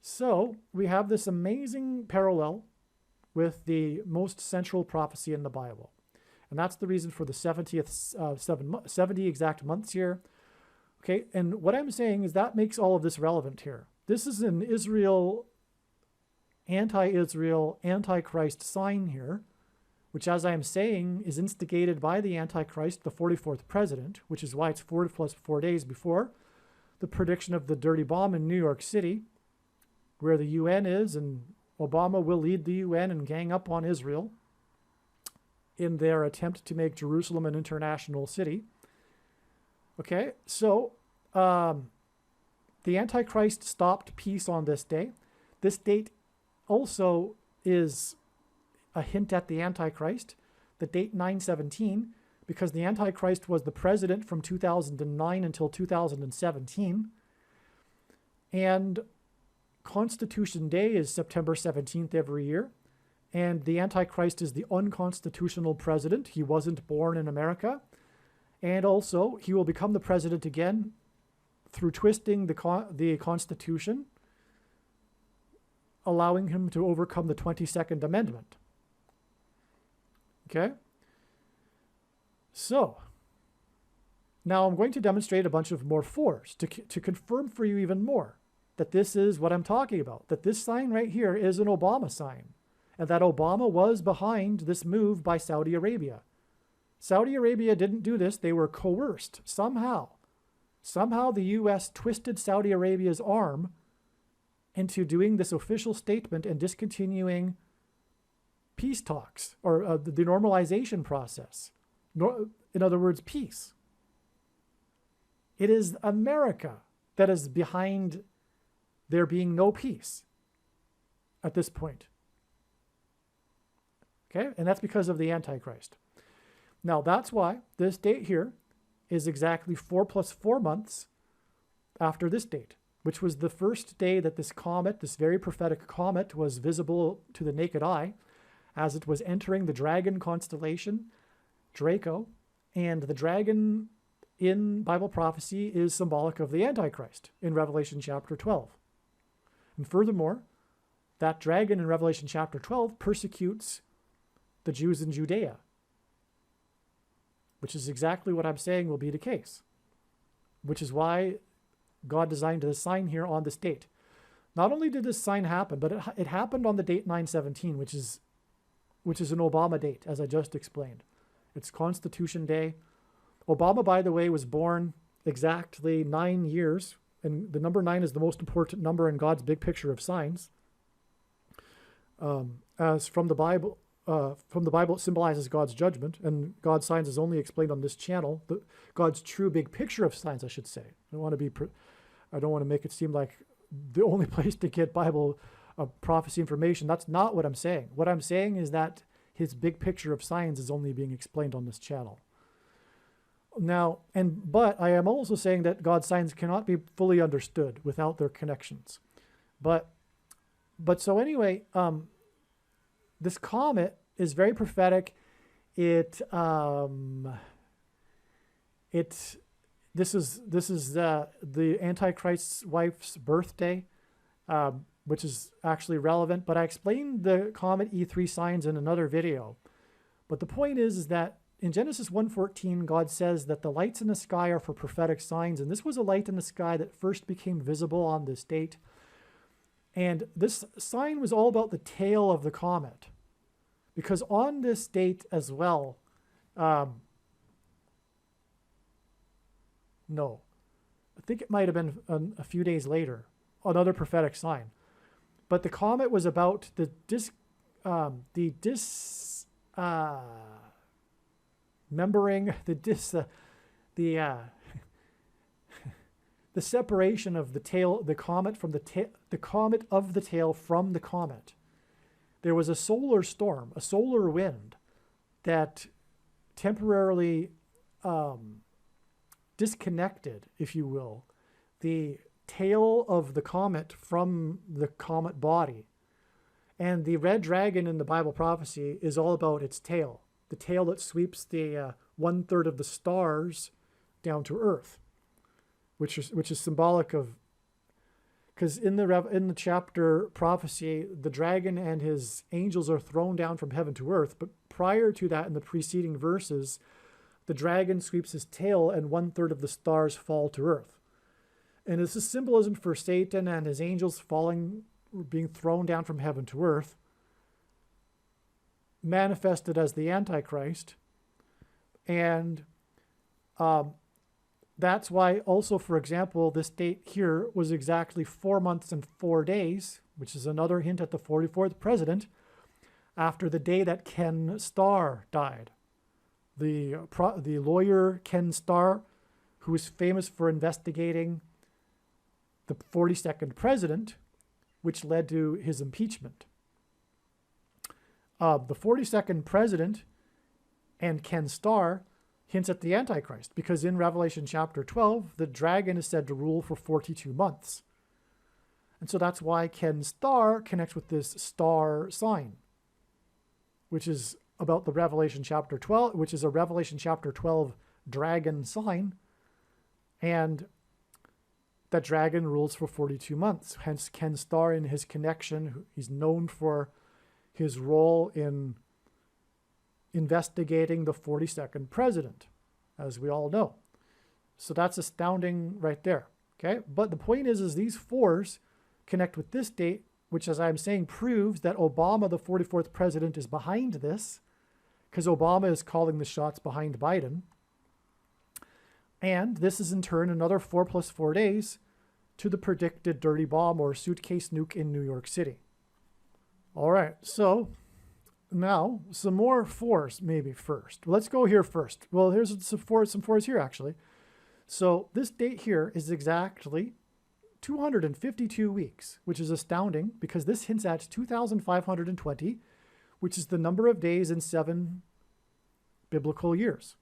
So we have this amazing parallel with the most central prophecy in the Bible. And that's the reason for the 70 exact months here. Okay, and what I'm saying is that makes all of this relevant here. This is an Israel, anti-Israel, antichrist sign here, which, as I am saying, is instigated by the Antichrist, the 44th president, which is why it's 4 plus 4 days before the prediction of the dirty bomb in New York City, where the UN is, and Obama will lead the UN and gang up on Israel in their attempt to make Jerusalem an international city. Okay, so the Antichrist stopped peace on this day. This date also is a hint at the Antichrist, the date 9/17, because the Antichrist was the president from 2009 until 2017. And Constitution Day is September 17th every year. And the Antichrist is the unconstitutional president. He wasn't born in America. And also, he will become the president again through twisting the Constitution, allowing him to overcome the 22nd Amendment. Okay? So, now I'm going to demonstrate a bunch of more 4s to confirm for you even more that this is what I'm talking about, that this sign right here is an Obama sign, and that Obama was behind this move by Saudi Arabia. Saudi Arabia didn't do this. They were coerced somehow. Somehow the U.S. twisted Saudi Arabia's arm into doing this official statement and discontinuing peace talks, or the normalization process. In other words, peace. It is America that is behind there being no peace at this point. Okay, and that's because of the Antichrist. Now, that's why this date here is exactly 4 plus 4 months after this date, which was the first day that this comet, this very prophetic comet, was visible to the naked eye as it was entering the dragon constellation, Draco. And the dragon in Bible prophecy is symbolic of the Antichrist in Revelation chapter 12. And furthermore, that dragon in Revelation chapter 12 persecutes the Jews in Judea, which is exactly what I'm saying will be the case, which is why God designed this sign here on this date. Not only did this sign happen, but it happened on the date 9/17, which is an Obama date, as I just explained. It's Constitution Day. Obama, by the way, was born exactly 9 years And the number 9 is the most important number in God's big picture of signs. As from the Bible, it symbolizes God's judgment, and God's signs is only explained on this channel. God's true big picture of signs, I should say. I don't want to make it seem like the only place to get Bible prophecy information. That's not what I'm saying. What I'm saying is that his big picture of signs is only being explained on this channel. Now, but I am also saying that God's signs cannot be fully understood without their connections. But so anyway, this comet is very prophetic. This is the Antichrist's wife's birthday, which is actually relevant. But I explained the comet E3 signs in another video. But the point is that in Genesis 1:14, God says that the lights in the sky are for prophetic signs, and this was a light in the sky that first became visible on this date. And this sign was all about the tail of the comet, because on this date as well, no, I think it might have been a few days later, another prophetic sign. But the comet was about the separation of the tail, the comet from the comet of the tail from the comet. There was a solar storm, a solar wind that temporarily disconnected, if you will, the tail of the comet from the comet body. And the red dragon in the Bible prophecy is all about its tail, the tail that sweeps the 1/3 of the stars down to Earth, which is symbolic of, because in the chapter prophecy, the dragon and his angels are thrown down from heaven to earth. But prior to that, in the preceding verses, the dragon sweeps his tail and 1/3 of the stars fall to earth. And this is symbolism for Satan and his angels being thrown down from heaven to earth, manifested as the Antichrist. And that's why also, for example, this date here was exactly 4 months and 4 days, which is another hint at the 44th president, after the day that Ken Starr died. The lawyer Ken Starr, who is famous for investigating the 42nd president, which led to his impeachment. The 42nd president and Ken Starr hints at the Antichrist, because in Revelation chapter 12, the dragon is said to rule for 42 months. And so that's why Ken Starr connects with this star sign, which is about the Revelation chapter 12, which is a Revelation chapter 12 dragon sign. And that dragon rules for 42 months. Hence Ken Starr, in his connection, he's known for his role in investigating the 42nd president, as we all know. So that's astounding right there. Okay, but the point is these fours connect with this date, which, as I'm saying, proves that Obama, the 44th president, is behind this, because Obama is calling the shots behind Biden. And this is in turn another 4 + 4 days to the predicted dirty bomb or suitcase nuke in New York City. All right, so now some more fours maybe first. Let's go here first. Well, here's some fours here actually. So this date here is exactly 252 weeks, which is astounding because this hints at 2,520, which is the number of days in 7 biblical years,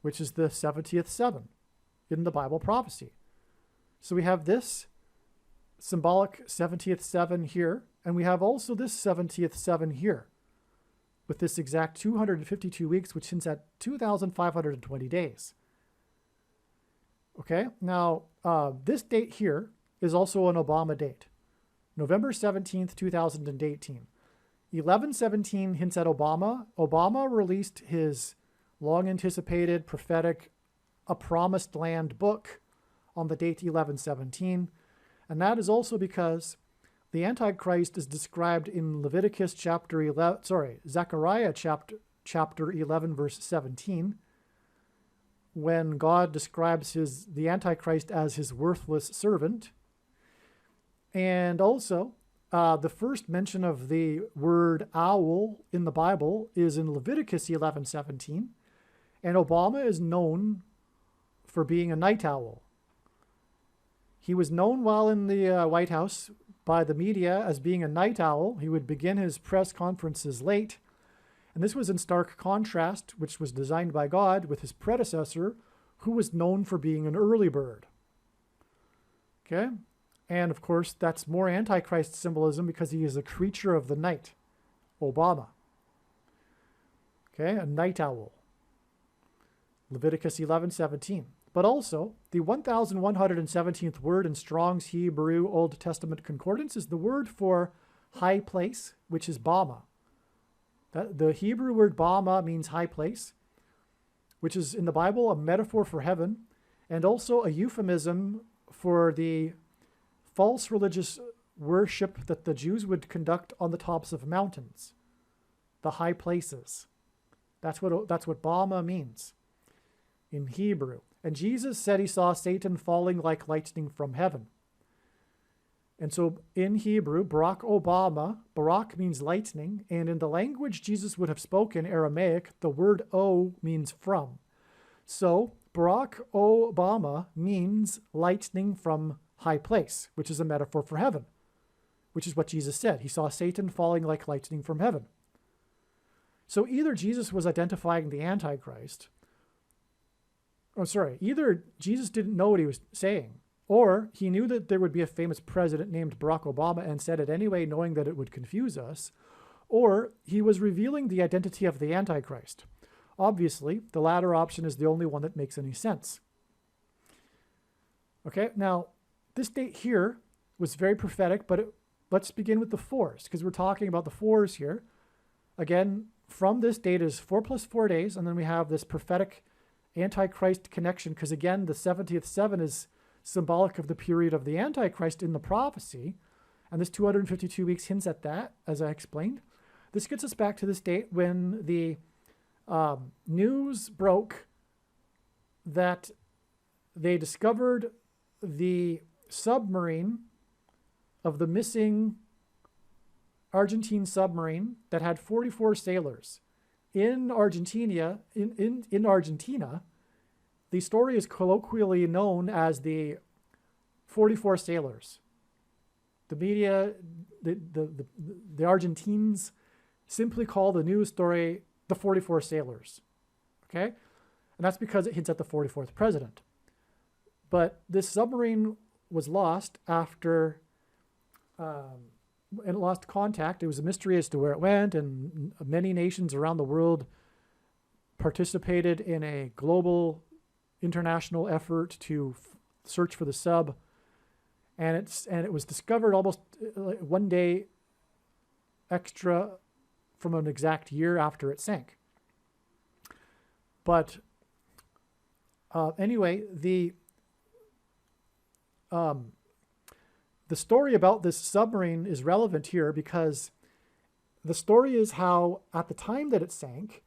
which is the 70th 7 in the Bible prophecy. So we have this symbolic 70th 7 here, and we have also this 70th 7 here, with this exact 252 weeks, which hints at 2,520 days. Okay, now this date here is also an Obama date, November 17th, 2018. 11/17 hints at Obama. Obama released his long-anticipated prophetic A Promised Land book on the date 11/17, and that is also because the Antichrist is described in Leviticus chapter 11, Zechariah chapter 11, verse 17. when God describes the Antichrist as his worthless servant. And also, the first mention of the word owl in the Bible is in Leviticus 11:17, and Obama is known for being a night owl. He was known while in the White House by the media as being a night owl. He would begin his press conferences late, and this was in stark contrast, which was designed by God, with his predecessor, who was known for being an early bird. Okay? And of course, that's more Antichrist symbolism because he is a creature of the night, Obama. Okay, a night owl. Leviticus 11:17. But also, the 1117th word in Strong's Hebrew Old Testament Concordance is the word for high place, which is Bama. The Hebrew word Bama means high place, which is in the Bible a metaphor for heaven, and also a euphemism for the false religious worship that the Jews would conduct on the tops of mountains, the high places. That's what Bama means in Hebrew. And Jesus said he saw Satan falling like lightning from heaven. And so in Hebrew, Barack means lightning, and in the language Jesus would have spoken, Aramaic, the word O means from. So Barack Obama means lightning from high place, which is a metaphor for heaven, which is what Jesus said. He saw Satan falling like lightning from heaven. So either Jesus was identifying the Antichrist, either Jesus didn't know what he was saying, or he knew that there would be a famous president named Barack Obama and said it anyway, knowing that it would confuse us, or he was revealing the identity of the Antichrist. Obviously, the latter option is the only one that makes any sense. Okay, now, this date here was very prophetic, but let's begin with the fours, because we're talking about the fours here. Again, from this date is 4 plus 4 days, and then we have this prophetic Antichrist connection, because again, the 70th 7 is symbolic of the period of the Antichrist in the prophecy, and this 252 weeks hints at that, as I explained. This gets us back to this date when the news broke that they discovered the submarine of the missing Argentine submarine that had 44 sailors. In Argentina, in Argentina, the story is colloquially known as the 44 sailors. The media, the Argentines simply call the news story the 44 sailors. Okay? And that's because it hints at the 44th president. But this submarine was lost after it lost contact. It was a mystery as to where it went, and many nations around the world participated in a global international effort to search for the sub. And it was discovered almost 1 day extra from an exact year after it sank. But anyway, the story about this submarine is relevant here because the story is how, at the time that it sank,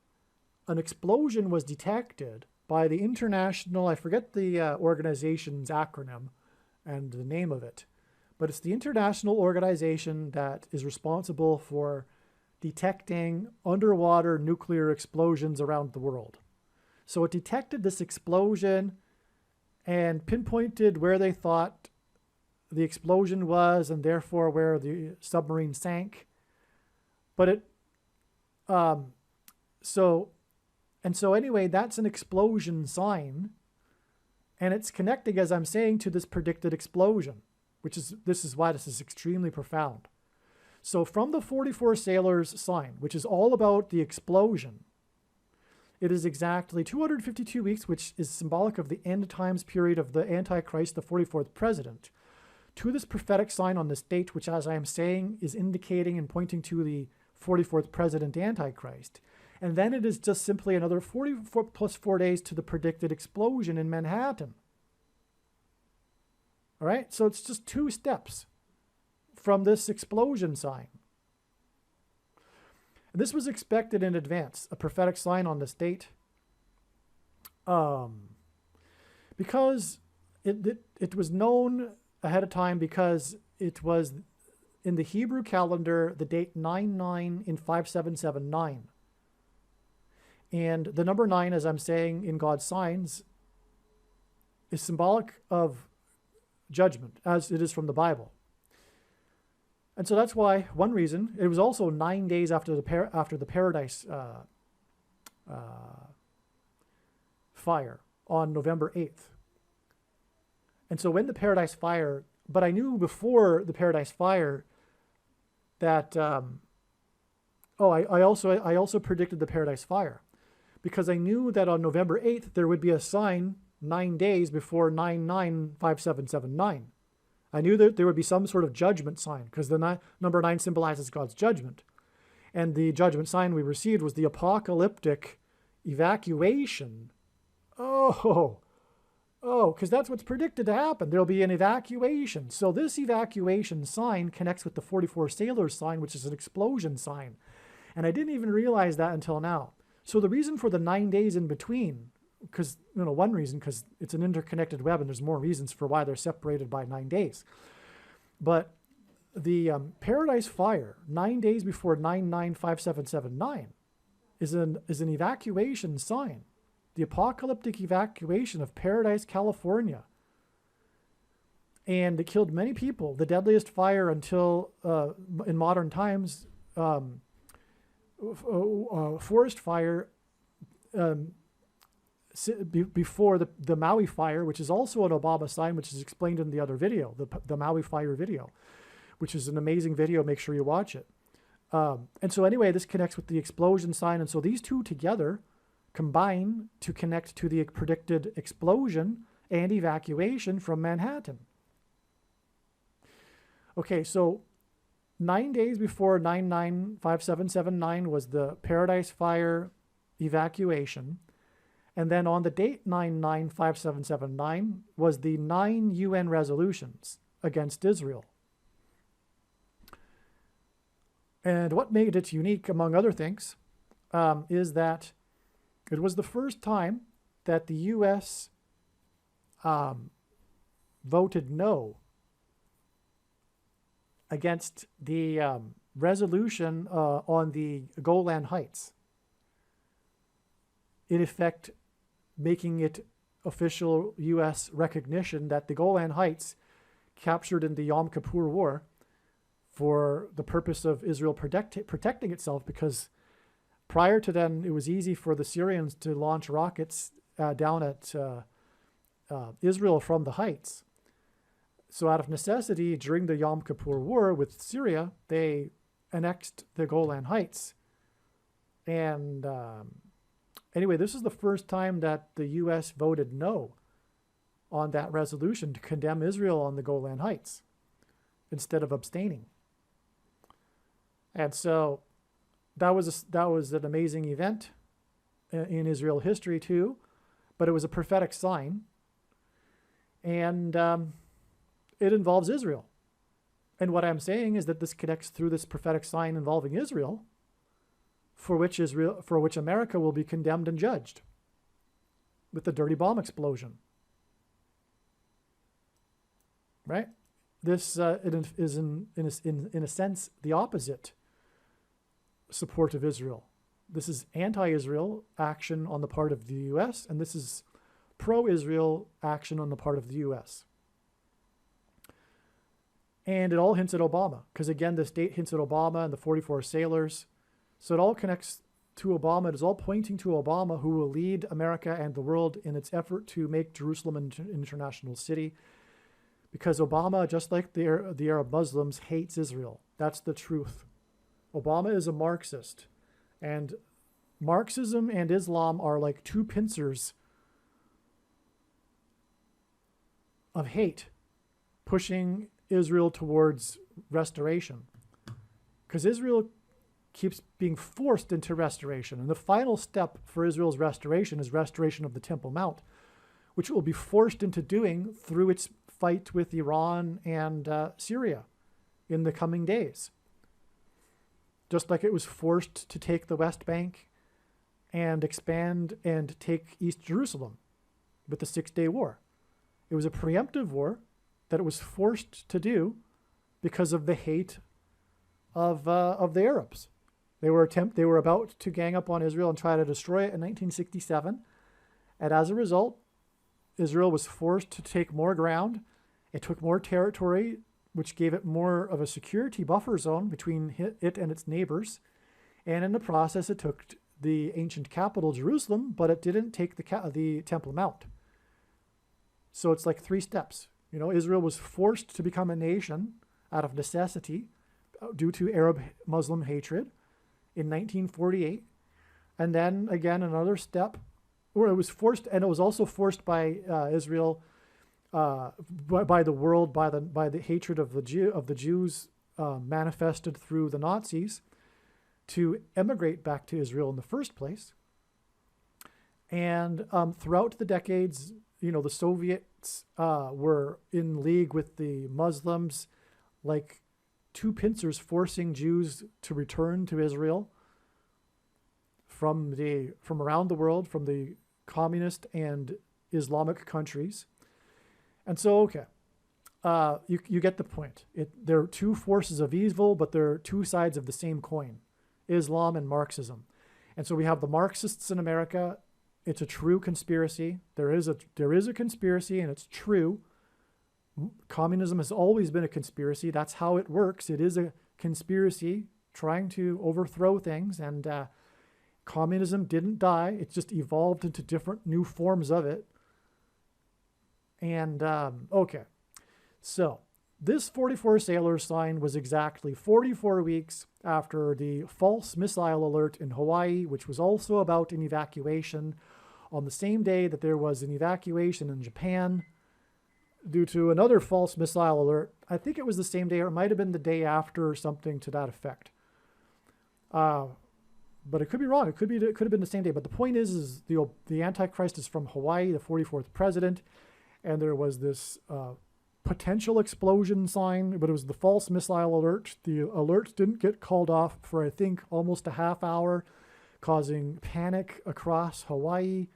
an explosion was detected by the international, I forget the organization's acronym and the name of it, but it's the international organization that is responsible for detecting underwater nuclear explosions around the world. So it detected this explosion and pinpointed where they thought the explosion was, and therefore where the submarine sank. But so anyway, that's an explosion sign, and it's connecting, as I'm saying, to this predicted explosion, this is why this is extremely profound. So from the 44 sailors sign, which is all about the explosion, it is exactly 252 weeks, which is symbolic of the end times period of the Antichrist, the 44th president, to this prophetic sign on this date, which, as I am saying, is indicating and pointing to the 44th president Antichrist. And then it is just simply another 44 plus 4 days to the predicted explosion in Manhattan. All right, so it's just 2 steps from this explosion sign. And this was expected in advance, a prophetic sign on this date. Because it was known ahead of time, because it was in the Hebrew calendar the date 9/9 in 5779. And the number 9, as I'm saying, in God's signs, is symbolic of judgment, as it is from the Bible. And so that's why, one reason, it was also 9 days after the Paradise fire on November 8th. And so when the Paradise fire, but I knew before the Paradise fire that, I also predicted the Paradise fire, because I knew that on November 8th there would be a sign 9 days before 9/9/5779. I knew that there would be some sort of judgment sign, because the number 9 symbolizes God's judgment. And the judgment sign we received was the apocalyptic evacuation. Because that's what's predicted to happen. There'll be an evacuation. So this evacuation sign connects with the 44 sailors sign, which is an explosion sign. And I didn't even realize that until now. So the reason for the 9 days in between, because, one reason, because it's an interconnected web and there's more reasons for why they're separated by 9 days. But the Paradise fire, 9 days before 9/9/5779, is an evacuation sign. The apocalyptic evacuation of Paradise, California. And it killed many people. The deadliest fire until, in modern times, forest fire, before the Maui fire, which is also an Obama sign, which is explained in the other video, the Maui fire video, which is an amazing video. Make sure you watch it. And so anyway, this connects with the explosion sign. And so these two together combine to connect to the predicted explosion and evacuation from Manhattan. Okay, so 9 days before 9/9/5779 was the Paradise fire evacuation. And then on the date 9/9/5779 was the 9 UN resolutions against Israel. And what made it unique, among other things, is that it was the first time that the U.S. Voted no against the resolution on the Golan Heights. In effect, making it official U.S. recognition that the Golan Heights, captured in the Yom Kippur War for the purpose of Israel protecting itself, because prior to then, it was easy for the Syrians to launch rockets down at Israel from the heights. So out of necessity, during the Yom Kippur War with Syria, they annexed the Golan Heights. And anyway, this is the first time that the U.S. voted no on that resolution to condemn Israel on the Golan Heights instead of abstaining. And so that was an amazing event in Israel history too, but it was a prophetic sign, and it involves Israel. And what I'm saying is that this connects through this prophetic sign involving Israel, for which America will be condemned and judged with the dirty bomb explosion. Right? This is in a sense the opposite support of Israel. This is anti-Israel action on the part of the U.S., and this is pro-Israel action on the part of the U.S. And it all hints at Obama, because again, this date hints at Obama and the 44 sailors. So it all connects to Obama. It is all pointing to Obama, who will lead America and the world in its effort to make Jerusalem an international city. Because Obama, just like the Arab Muslims, hates Israel. That's the truth. Obama is a Marxist. And Marxism and Islam are like two pincers of hate, pushing Israel towards restoration. Because Israel keeps being forced into restoration. And the final step for Israel's restoration is restoration of the Temple Mount, which it will be forced into doing through its fight with Iran and Syria in the coming days. Just like it was forced to take the West Bank and expand and take East Jerusalem with the 6-Day War. It was a preemptive war that it was forced to do because of the hate of the Arabs. They were about to gang up on Israel and try to destroy it in 1967. And as a result, Israel was forced to take more ground. It took more territory, which gave it more of a security buffer zone between it and its neighbors. And in the process, it took the ancient capital, Jerusalem, but it didn't take the Temple Mount. So it's like 3 steps. You know, Israel was forced to become a nation out of necessity due to Arab-Muslim hatred in 1948. And then again, another step, where it was forced, and it was also forced by Israel, by the world, by the hatred of the Jews manifested through the Nazis, to emigrate back to Israel in the first place. And throughout the decades, you know, the Soviets were in league with the Muslims, like 2 pincers forcing Jews to return to Israel from around the world, from the communist and Islamic countries. And so, okay, you get the point. There are 2 forces of evil, but they're 2 sides of the same coin, Islam and Marxism. And so we have the Marxists in America. It's a true conspiracy. There is a conspiracy, and it's true. Communism has always been a conspiracy. That's how it works. It is a conspiracy trying to overthrow things, and communism didn't die. It just evolved into different new forms of it. And, okay, so this 44 sailors sign was exactly 44 weeks after the false missile alert in Hawaii, which was also about an evacuation, on the same day that there was an evacuation in Japan due to another false missile alert. I think it was the same day, or it might have been the day after, or something to that effect. But it could be wrong. It could have been the same day. But the point is the Antichrist is from Hawaii, the 44th president, and there was this potential explosion sign, but it was the false missile alert. The alert didn't get called off for, I think, almost a half hour, causing panic across Hawaii.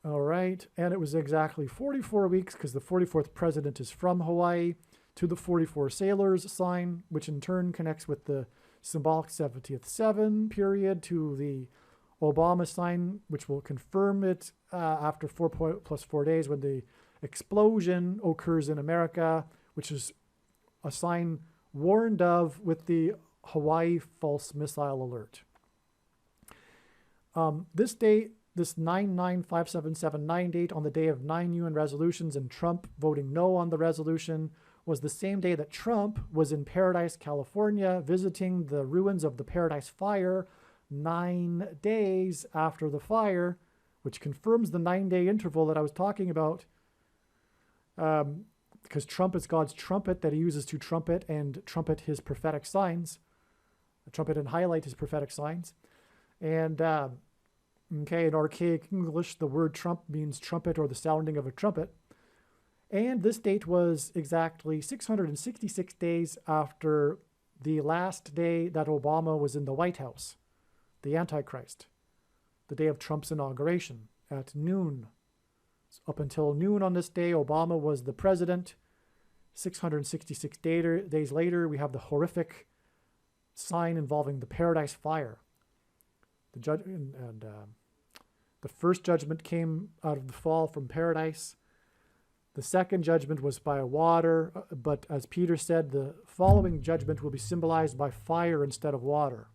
All right, and it was exactly 44 weeks, because the 44th president is from Hawaii, to the 44 sailors sign, which in turn connects with the symbolic 70th 7 period, to the Obama sign, which will confirm it after 4 plus 4 days, when the explosion occurs in America, which is a sign warned of with the Hawaii false missile alert. This date, this 99577 date, on the day of 9 UN resolutions and Trump voting no on the resolution, was the same day that Trump was in Paradise, California, visiting the ruins of the Paradise Fire 9 days after the fire, which confirms the 9-day interval that I was talking about, because Trump is God's trumpet that he uses to trumpet his prophetic signs, trumpet and highlight his prophetic signs. And okay, in archaic English, the word trump means trumpet, or the sounding of a trumpet. And this date was exactly 666 days after the last day that Obama was in the White House, the Antichrist, the day of Trump's inauguration at noon. Up until noon on this day, Obama was the president. 666 days later, we have the horrific sign involving the Paradise Fire. The first judgment came out of the fall from paradise. The second judgment was by water, but as Peter said, the following judgment will be symbolized by fire instead of water.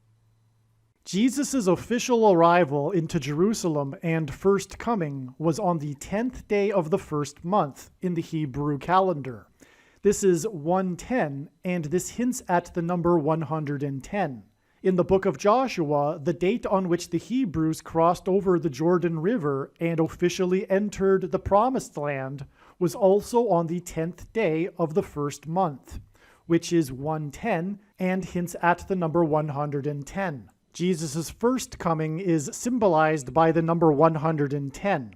Jesus' official arrival into Jerusalem and first coming was on the 10th day of the first month in the Hebrew calendar. This is 110, and this hints at the number 110. In the book of Joshua, the date on which the Hebrews crossed over the Jordan River and officially entered the Promised Land was also on the 10th day of the first month, which is 110 and hints at the number 110. Jesus' first coming is symbolized by the number 110.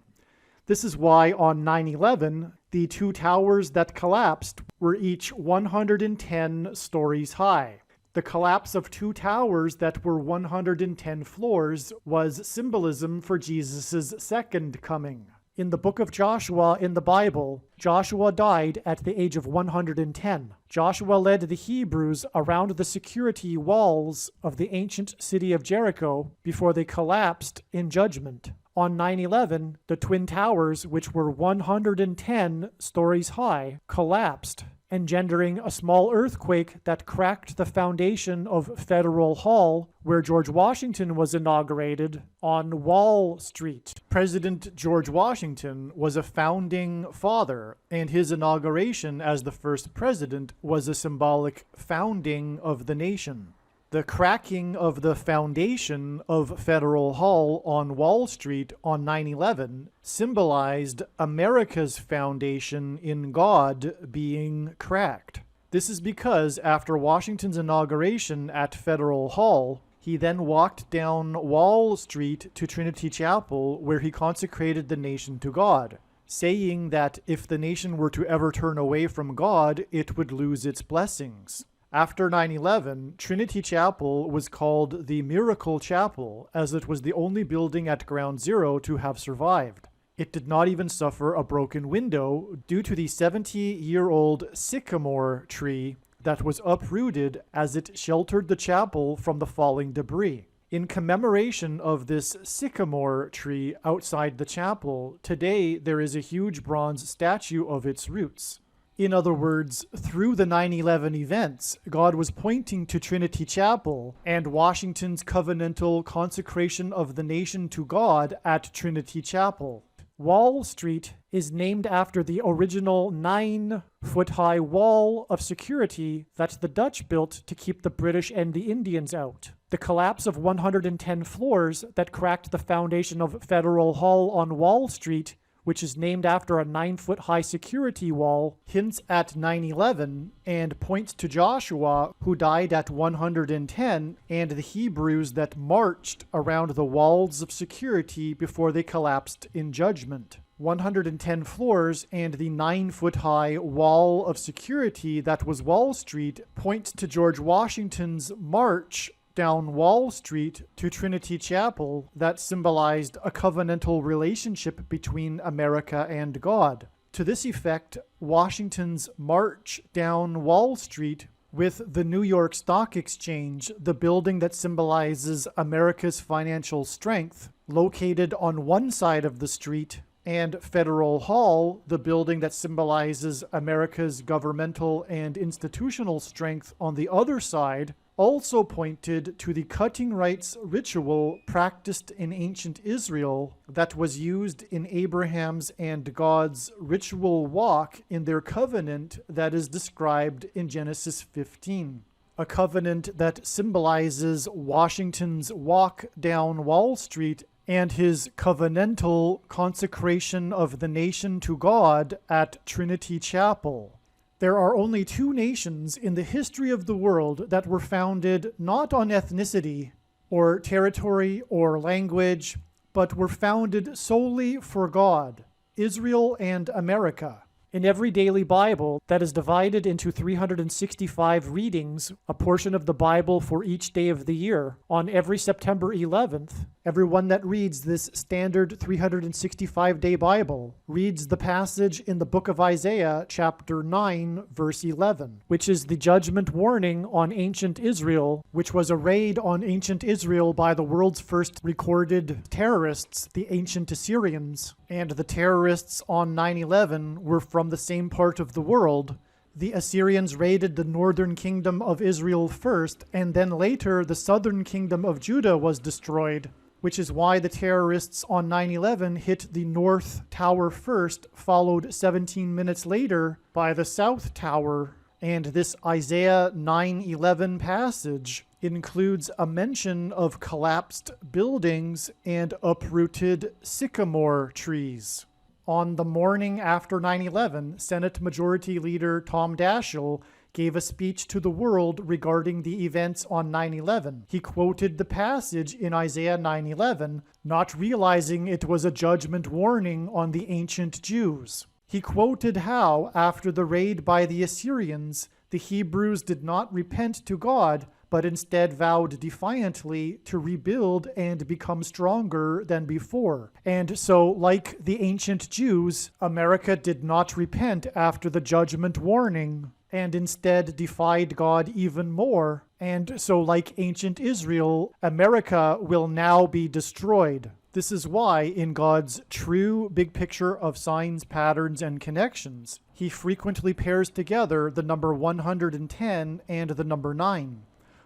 This is why on 9/11, the 2 towers that collapsed were each 110 stories high. The collapse of 2 towers that were 110 floors was symbolism for Jesus' second coming. In the book of Joshua in the Bible, Joshua died at the age of 110. Joshua led the Hebrews around the security walls of the ancient city of Jericho before they collapsed in judgment. On 9/11, the Twin Towers, which were 110 stories high, collapsed, engendering a small earthquake that cracked the foundation of Federal Hall, where George Washington was inaugurated, on Wall Street. President George Washington was a founding father, and his inauguration as the first president was a symbolic founding of the nation. The cracking of the foundation of Federal Hall on Wall Street on 9/11 symbolized America's foundation in God being cracked. This is because after Washington's inauguration at Federal Hall, he then walked down Wall Street to Trinity Chapel, where he consecrated the nation to God, saying that if the nation were to ever turn away from God, it would lose its blessings. After 9/11, Trinity Chapel was called the Miracle Chapel, as it was the only building at Ground Zero to have survived. It did not even suffer a broken window due to the 70-year-old sycamore tree that was uprooted as it sheltered the chapel from the falling debris. In commemoration of this sycamore tree outside the chapel, today there is a huge bronze statue of its roots. In other words, through the 9/11 events, God was pointing to Trinity Chapel and Washington's covenantal consecration of the nation to God at Trinity Chapel. Wall Street is named after the original 9-foot-high wall of security that the Dutch built to keep the British and the Indians out. The collapse of 110 floors that cracked the foundation of Federal Hall on Wall Street, which is named after a 9-foot-high security wall, hints at 9/11 and points to Joshua, who died at 110, and the Hebrews that marched around the walls of security before they collapsed in judgment. 110 floors and the 9-foot-high wall of security that was Wall Street points to George Washington's march down Wall Street to Trinity Chapel that symbolized a covenantal relationship between America and God. To this effect, Washington's march down Wall Street with the New York Stock Exchange, the building that symbolizes America's financial strength, located on one side of the street, and Federal Hall, the building that symbolizes America's governmental and institutional strength on the other side, also pointed to the cutting rights ritual practiced in ancient Israel that was used in Abraham's and God's ritual walk in their covenant that is described in Genesis 15. A covenant that symbolizes Washington's walk down Wall Street and his covenantal consecration of the nation to God at Trinity Chapel. There are only two nations in the history of the world that were founded not on ethnicity or territory or language, but were founded solely for God: Israel and America. In every daily Bible that is divided into 365 readings, a portion of the Bible for each day of the year, on every September 11th, everyone that reads this standard 365-day Bible reads the passage in the book of Isaiah, chapter 9, verse 11, which is the judgment warning on ancient Israel, which was a raid on ancient Israel by the world's first recorded terrorists, the ancient Assyrians. And the terrorists on 9/11 were from the same part of the world. The Assyrians raided the northern kingdom of Israel first, and then later the southern kingdom of Judah was destroyed, which is why the terrorists on 9/11 hit the North Tower first, followed 17 minutes later by the South Tower. And this Isaiah 9:11 passage includes a mention of collapsed buildings and uprooted sycamore trees. On the morning after 9/11, Senate Majority Leader Tom Daschle gave a speech to the world regarding the events on 9/11. He quoted the passage in Isaiah 9:11, not realizing it was a judgment warning on the ancient Jews. He quoted how, after the raid by the Assyrians, the Hebrews did not repent to God, but instead vowed defiantly to rebuild and become stronger than before. And so, like the ancient Jews, America did not repent after the judgment warning, and instead defied God even more. And so, like ancient Israel, America will now be destroyed. This is why, in God's true big picture of signs, patterns, and connections, he frequently pairs together the number 110 and the number 9.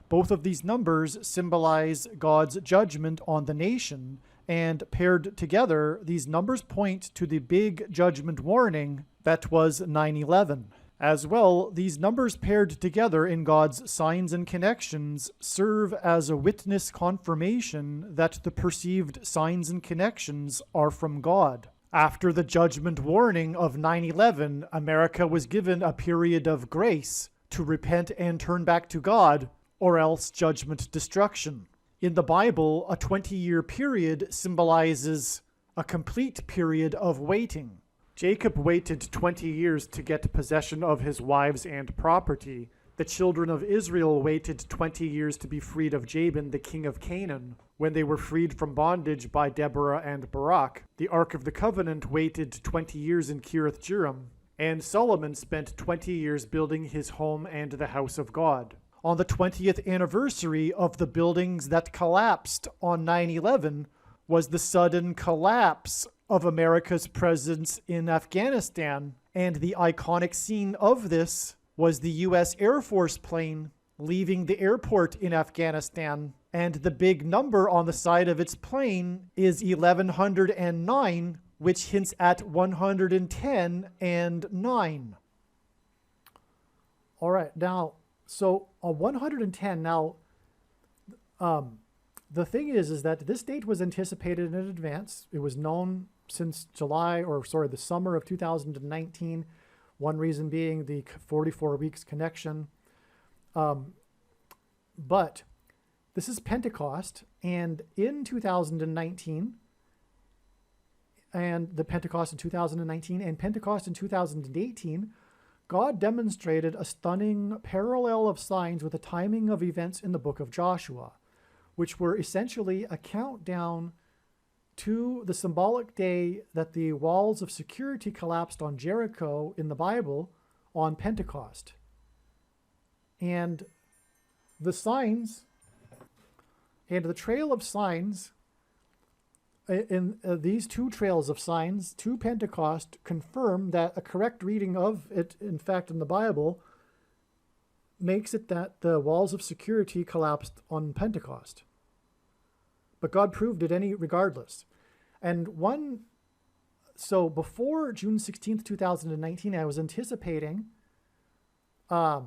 Both of these numbers symbolize God's judgment on the nation, and paired together, these numbers point to the big judgment warning that was 9/11. As well, these numbers paired together in God's signs and connections serve as a witness confirmation that the perceived signs and connections are from God. After the judgment warning of 9/11, America was given a period of grace to repent and turn back to God, or else judgment destruction. In the Bible, a 20-year period symbolizes a complete period of waiting. Jacob waited 20 years to get possession of his wives and property. The children of Israel waited 20 years to be freed of Jabin, the king of Canaan, when they were freed from bondage by Deborah and Barak. The Ark of the Covenant waited 20 years in Kiriath Jearim, and Solomon spent 20 years building his home and the house of God. On the 20th anniversary of the buildings that collapsed on 9/11 was the sudden collapse of America's presence in Afghanistan, and the iconic scene of this was the U.S. Air Force plane leaving the airport in Afghanistan, and the big number on the side of its plane is 1109, which hints at 110 and 9. All right, now, so 110, now, the thing is that this date was anticipated in advance. It was known since the summer of 2019. One reason being the 44 weeks connection. But this is Pentecost, and in 2019, and the Pentecost in 2019 and Pentecost in 2018, God demonstrated a stunning parallel of signs with the timing of events in the book of Joshua, which were essentially a countdown to the symbolic day that the walls of security collapsed on Jericho in the Bible on Pentecost. And the signs and the trail of signs in these two trails of signs to Pentecost confirm that a correct reading of it, in fact, in the Bible, makes it that the walls of security collapsed on Pentecost. But God proved it regardless. And so before June 16th, 2019, I was anticipating for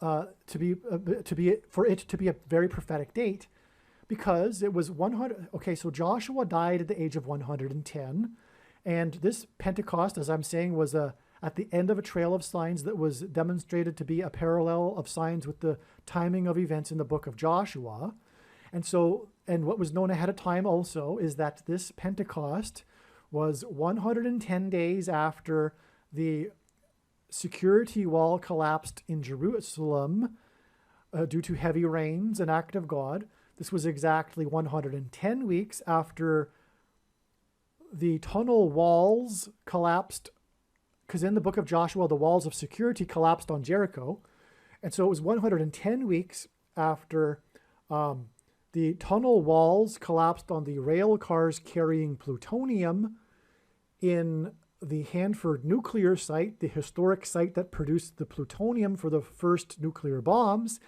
it to be a very prophetic date, because it was 100. Okay, so Joshua died at the age of 110, and this Pentecost, as I'm saying, was at the end of a trail of signs that was demonstrated to be a parallel of signs with the timing of events in the book of Joshua. And what was known ahead of time also is that this Pentecost was 110 days after the security wall collapsed in Jerusalem due to heavy rains, an act of God. This was exactly 110 weeks after the tunnel walls collapsed, because in the book of Joshua, the walls of security collapsed on Jericho. And so it was 110 weeks after the tunnel walls collapsed on the rail cars carrying plutonium in the Hanford nuclear site, the historic site that produced the plutonium for the first nuclear bombs.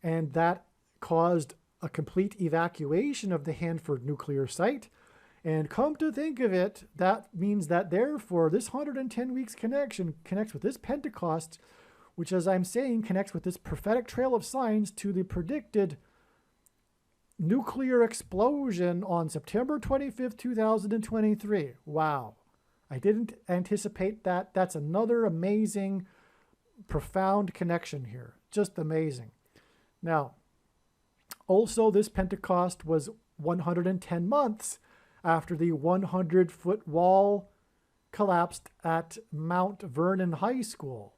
And that caused a complete evacuation of the Hanford nuclear site. And come to think of it, that means that therefore this 110 weeks connection connects with this Pentecost, which, as I'm saying, connects with this prophetic trail of signs to the predicted nuclear explosion on September 25th, 2023. Wow. I didn't anticipate that. That's another amazing, profound connection here. Just amazing. Now, also this Pentecost was 110 months after the 100-foot wall collapsed at Mount Vernon High School.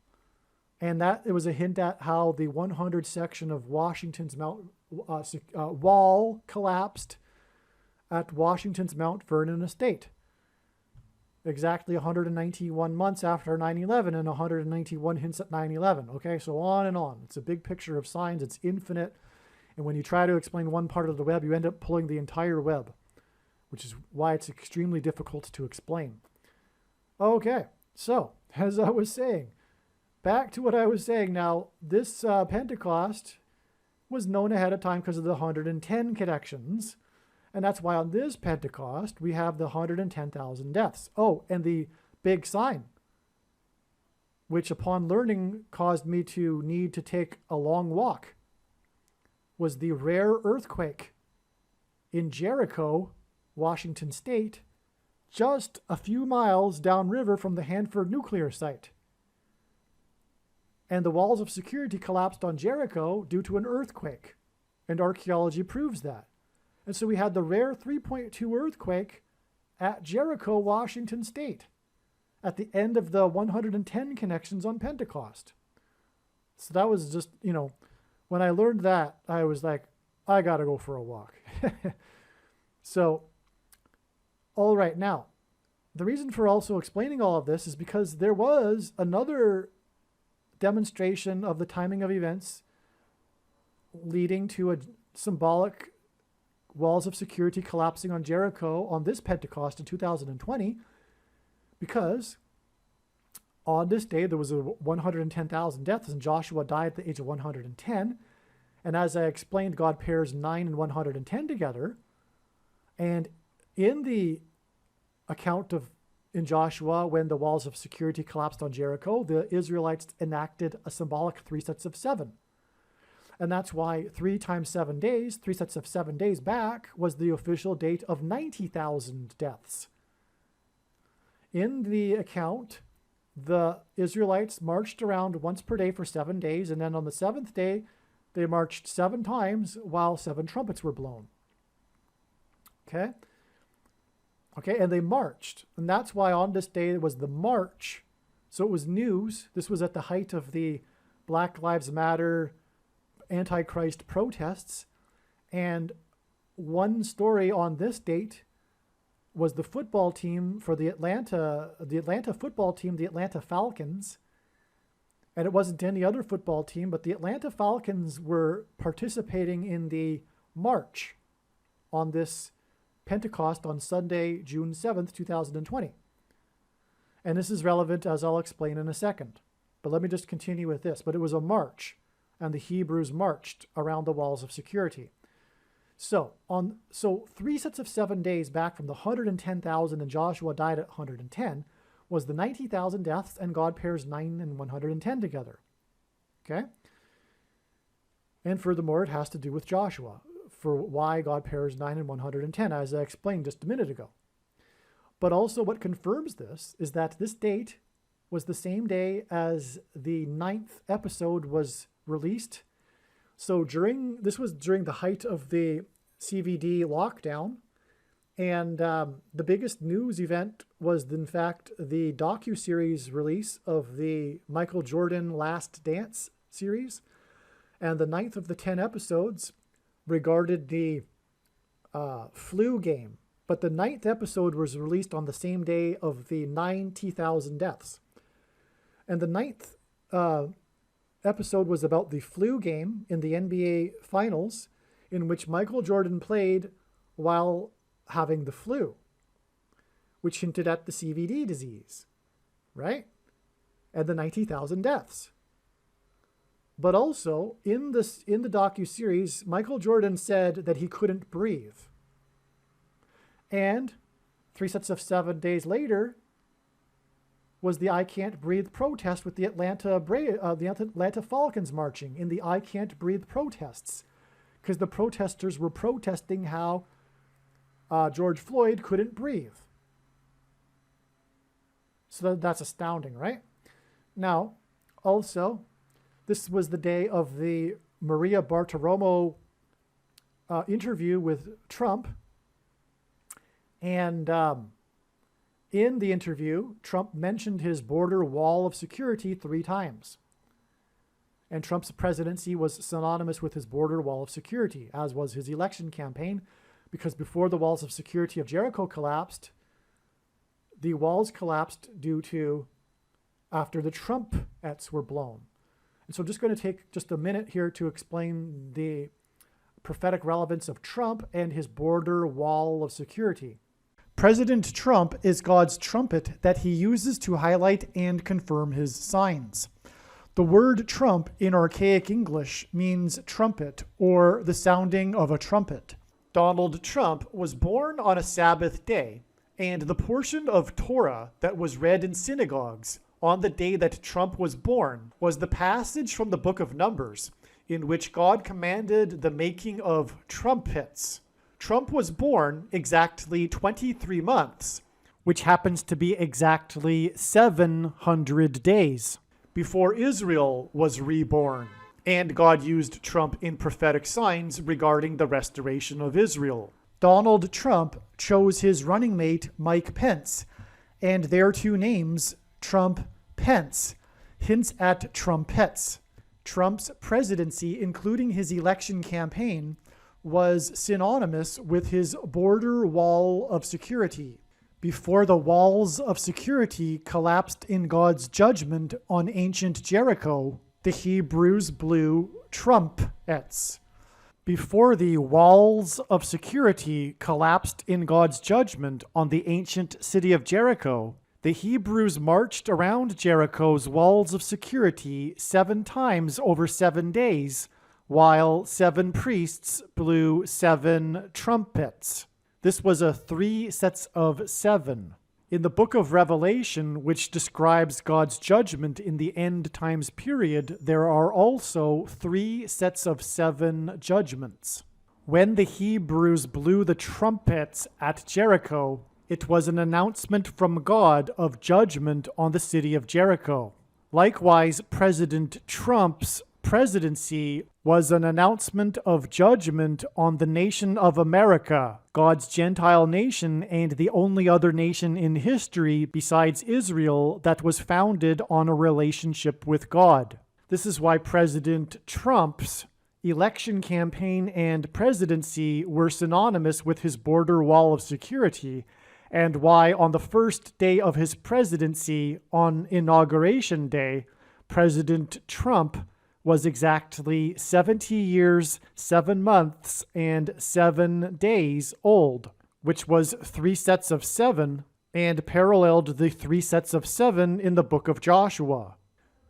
And that it was a hint at how the 100 section of Washington's wall collapsed at Washington's Mount Vernon estate. Exactly 191 months after 9/11 and 191 hints at 9/11. Okay, so on and on. It's a big picture of signs. It's infinite. And when you try to explain one part of the web, you end up pulling the entire web, which is why it's extremely difficult to explain. Okay, so as I was saying, back to what I was saying now, this Pentecost was known ahead of time because of the 110 connections. And that's why on this Pentecost, we have the 110,000 deaths. Oh, and the big sign, which upon learning caused me to need to take a long walk, was the rare earthquake in Jericho, Washington State, just a few miles downriver from the Hanford nuclear site. And the walls of security collapsed on Jericho due to an earthquake, and archaeology proves that. And so we had the rare 3.2 earthquake at Jericho, Washington State, at the end of the 110 connections on Pentecost. So that was just, when I learned that, I was like, I got to go for a walk. So, all right, now, the reason for also explaining all of this is because there was another demonstration of the timing of events leading to a symbolic walls of security collapsing on Jericho on this Pentecost in 2020, because on this day there was 110,000 deaths and Joshua died at the age of 110. And as I explained, God pairs 9 and 110 together. And in the account of in Joshua, when the walls of security collapsed on Jericho, the Israelites enacted a symbolic 3 sets of 7. And that's why 3 times 7 days, 3 sets of 7 days back, was the official date of 90,000 deaths. In the account, the Israelites marched around once per day for 7 days, and then on the 7th day, they marched 7 times while 7 trumpets were blown. Okay? Okay, and they marched. And that's why on this day it was the march. So it was news. This was at the height of the Black Lives Matter Antichrist protests, and one story on this date was the football team for the Atlanta football team, the Atlanta Falcons, and it wasn't any other football team, but the Atlanta Falcons were participating in the march on this Pentecost on Sunday, June 7th, 2020. And this is relevant, as I'll explain in a second. But let me just continue with this. But it was a march, and the Hebrews marched around the walls of security. So 3 sets of 7 days back from the 110,000 and Joshua died at 110 was the 90,000 deaths, and God pairs 9 and 110 together. Okay? And furthermore, it has to do with Joshua, for why God pairs 9 and 110, as I explained just a minute ago. But also what confirms this is that this date was the same day as the 9th episode was released. So this was during the height of the CVD lockdown, and the biggest news event was in fact the docu-series release of the Michael Jordan Last Dance series, and the 9th of the 10 episodes regarded the flu game, but the 9th episode was released on the same day of the 90,000 deaths, and the 9th episode was about the flu game in the NBA Finals, in which Michael Jordan played while having the flu, which hinted at the CVD disease, right? And the 90,000 deaths. But also, in the docu-series, Michael Jordan said that he couldn't breathe. And 3 sets of 7 days later was the I Can't Breathe protest with the Atlanta Falcons marching in the I Can't Breathe protests, because the protesters were protesting how George Floyd couldn't breathe. So that's astounding, right? Now, also, this was the day of the Maria Bartiromo interview with Trump. And in the interview, Trump mentioned his border wall of security 3 times. And Trump's presidency was synonymous with his border wall of security, as was his election campaign, because before the walls of security of Jericho collapsed, the walls collapsed after the trumpets were blown. And so I'm just going to take just a minute here to explain the prophetic relevance of Trump and his border wall of security. President Trump is God's trumpet that he uses to highlight and confirm his signs. The word trump in archaic English means trumpet or the sounding of a trumpet. Donald Trump was born on a Sabbath day, and the portion of Torah that was read in synagogues on the day that Trump was born was the passage from the book of Numbers, in which God commanded the making of trumpets. Trump was born exactly 23 months, which happens to be exactly 700 days, before Israel was reborn. And God used Trump in prophetic signs regarding the restoration of Israel. Donald Trump chose his running mate, Mike Pence, and their two names, Trump-Pence, hints at trumpets. Trump's presidency, including his election campaign, was synonymous with his border wall of security. Before the walls of security collapsed in God's judgment on ancient Jericho, the Hebrews blew trumpets. Before the walls of security collapsed in God's judgment on the ancient city of Jericho, the Hebrews marched around Jericho's walls of security 7 times over 7 days, while 7 priests blew 7 trumpets. This was a 3 sets of 7. In the book of Revelation, which describes God's judgment in the end times period, there are also 3 sets of 7 judgments. When the Hebrews blew the trumpets at Jericho, it was an announcement from God of judgment on the city of Jericho. Likewise, President Trump's presidency was an announcement of judgment on the nation of America, God's Gentile nation and the only other nation in history besides Israel that was founded on a relationship with God. This is why President Trump's election campaign and presidency were synonymous with his border wall of security, and why on the first day of his presidency, on Inauguration Day, President Trump was exactly 70 years, 7 months, and 7 days old, which was 3 sets of 7, and paralleled the 3 sets of 7 in the book of Joshua.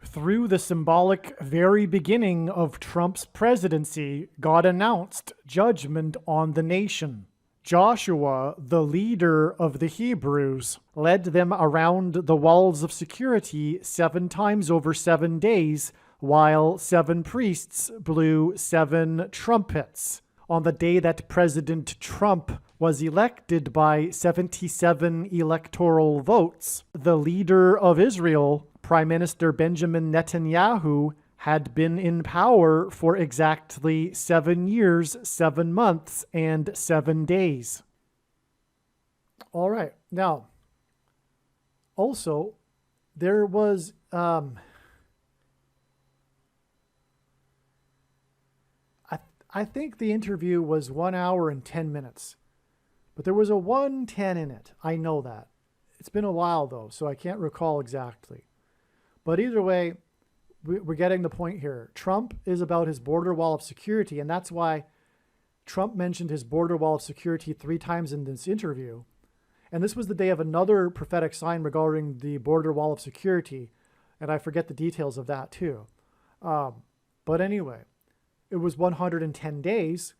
Through the symbolic very beginning of Trump's presidency, God announced judgment on the nation. Joshua, the leader of the Hebrews, led them around the walls of security 7 times over 7 days, while 7 priests blew 7 trumpets. On the day that President Trump was elected by 77 electoral votes, the leader of Israel, Prime Minister Benjamin Netanyahu, had been in power for exactly 7 years, 7 months, and 7 days. All right. Now, also, there was I think the interview was 1 hour and 10 minutes, but there was a 1:10 in it. I know that. It's been a while though, so I can't recall exactly. But either way, we're getting the point here. Trump is about his border wall of security, and that's why Trump mentioned his border wall of security 3 times in this interview. And this was the day of another prophetic sign regarding the border wall of security, and I forget the details of that too. But anyway, it was 110 days,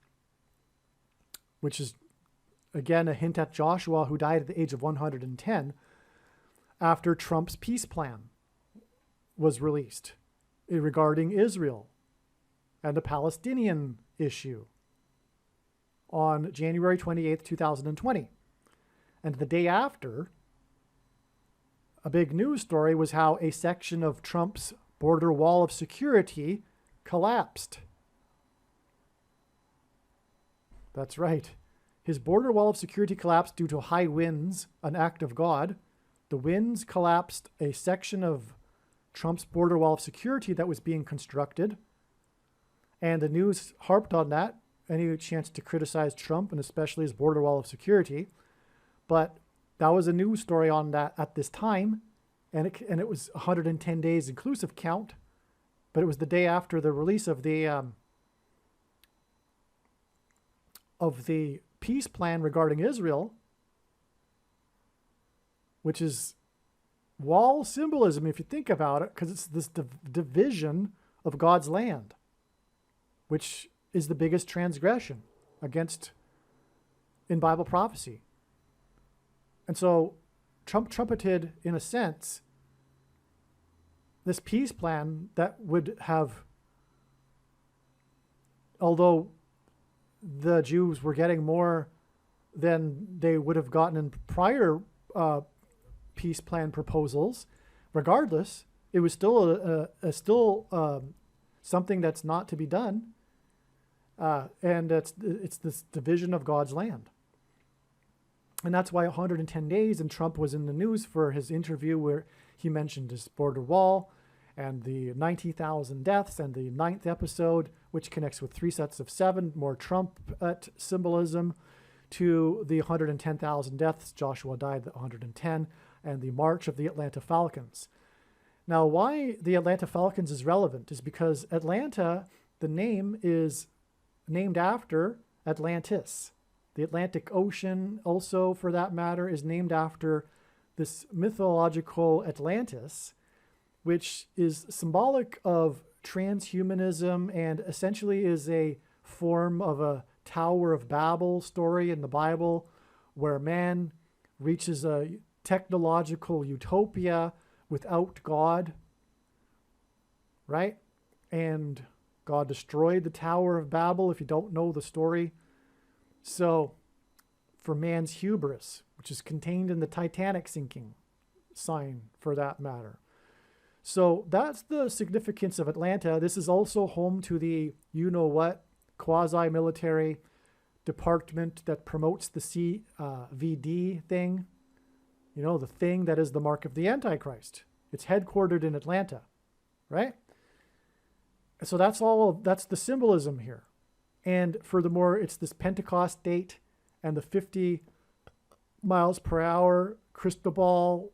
which is, again, a hint at Joshua, who died at the age of 110, after Trump's peace plan was released regarding Israel and the Palestinian issue on January 28th, 2020. And the day after, a big news story was how a section of Trump's border wall of security collapsed. That's right. His border wall of security collapsed due to high winds, an act of God. The winds collapsed a section of Trump's border wall of security that was being constructed. And the news harped on that, any chance to criticize Trump and especially his border wall of security. But that was a news story on that at this time. And it was 110 days inclusive count. But it was the day after the release of the peace plan regarding Israel, which is wall symbolism, if you think about it, because it's this division of God's land, which is the biggest transgression in Bible prophecy. And so Trump trumpeted, in a sense, this peace plan that would have, although the Jews were getting more than they would have gotten in prior peace plan proposals, regardless, it was still something that's not to be done, and it's this division of God's land. And that's why 110 days, and Trump was in the news for his interview where he mentioned his border wall and the 90,000 deaths and the 9th episode, which connects with 3 sets of 7, more Trump symbolism, to the 110,000 deaths. Joshua died at 110, and the march of the Atlanta Falcons. Now, why the Atlanta Falcons is relevant is because Atlanta, the name is named after Atlantis. The Atlantic Ocean, also for that matter, is named after this mythological Atlantis, which is symbolic of transhumanism and essentially is a form of a Tower of Babel story in the Bible where man reaches a technological utopia without God, right? And God destroyed the Tower of Babel, if you don't know the story. So, for man's hubris, which is contained in the Titanic sinking sign for that matter. So that's the significance of Atlanta. This is also home to the you-know-what quasi-military department that promotes the CVD thing. You know, the thing that is the mark of the Antichrist. It's headquartered in Atlanta, right? So that's the symbolism here. And furthermore, it's this Pentecost date and the 50 miles per hour crystal ball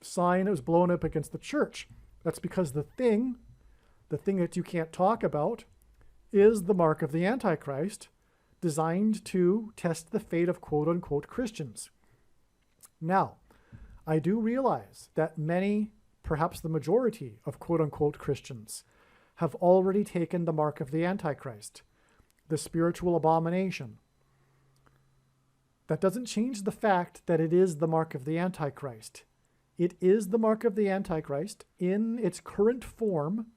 sign that was blown up against the church. That's because the thing that you can't talk about, is the mark of the Antichrist, designed to test the fate of quote-unquote Christians. Now, I do realize that many, perhaps the majority of quote-unquote Christians, have already taken the mark of the Antichrist, the spiritual abomination. That doesn't change the fact that it is the mark of the Antichrist. It is the mark of the Antichrist in its current form.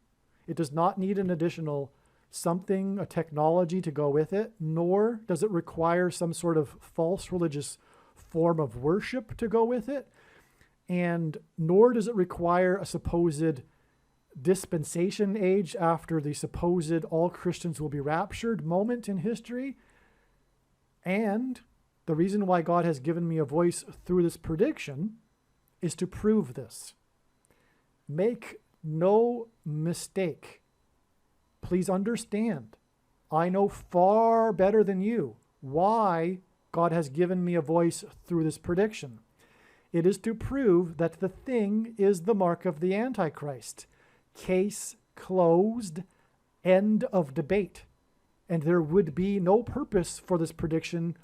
It does not need an additional something, a technology to go with it, nor does it require some sort of false religious form of worship to go with it, and nor does it require a supposed dispensation age after the supposed all Christians will be raptured moment in history. And the reason why God has given me a voice through this prediction is to prove this. Make no mistake. Please understand, I know far better than you why God has given me a voice through this prediction. It is to prove that the thing is the mark of the Antichrist. Case closed. End of debate. And there would be no purpose for this prediction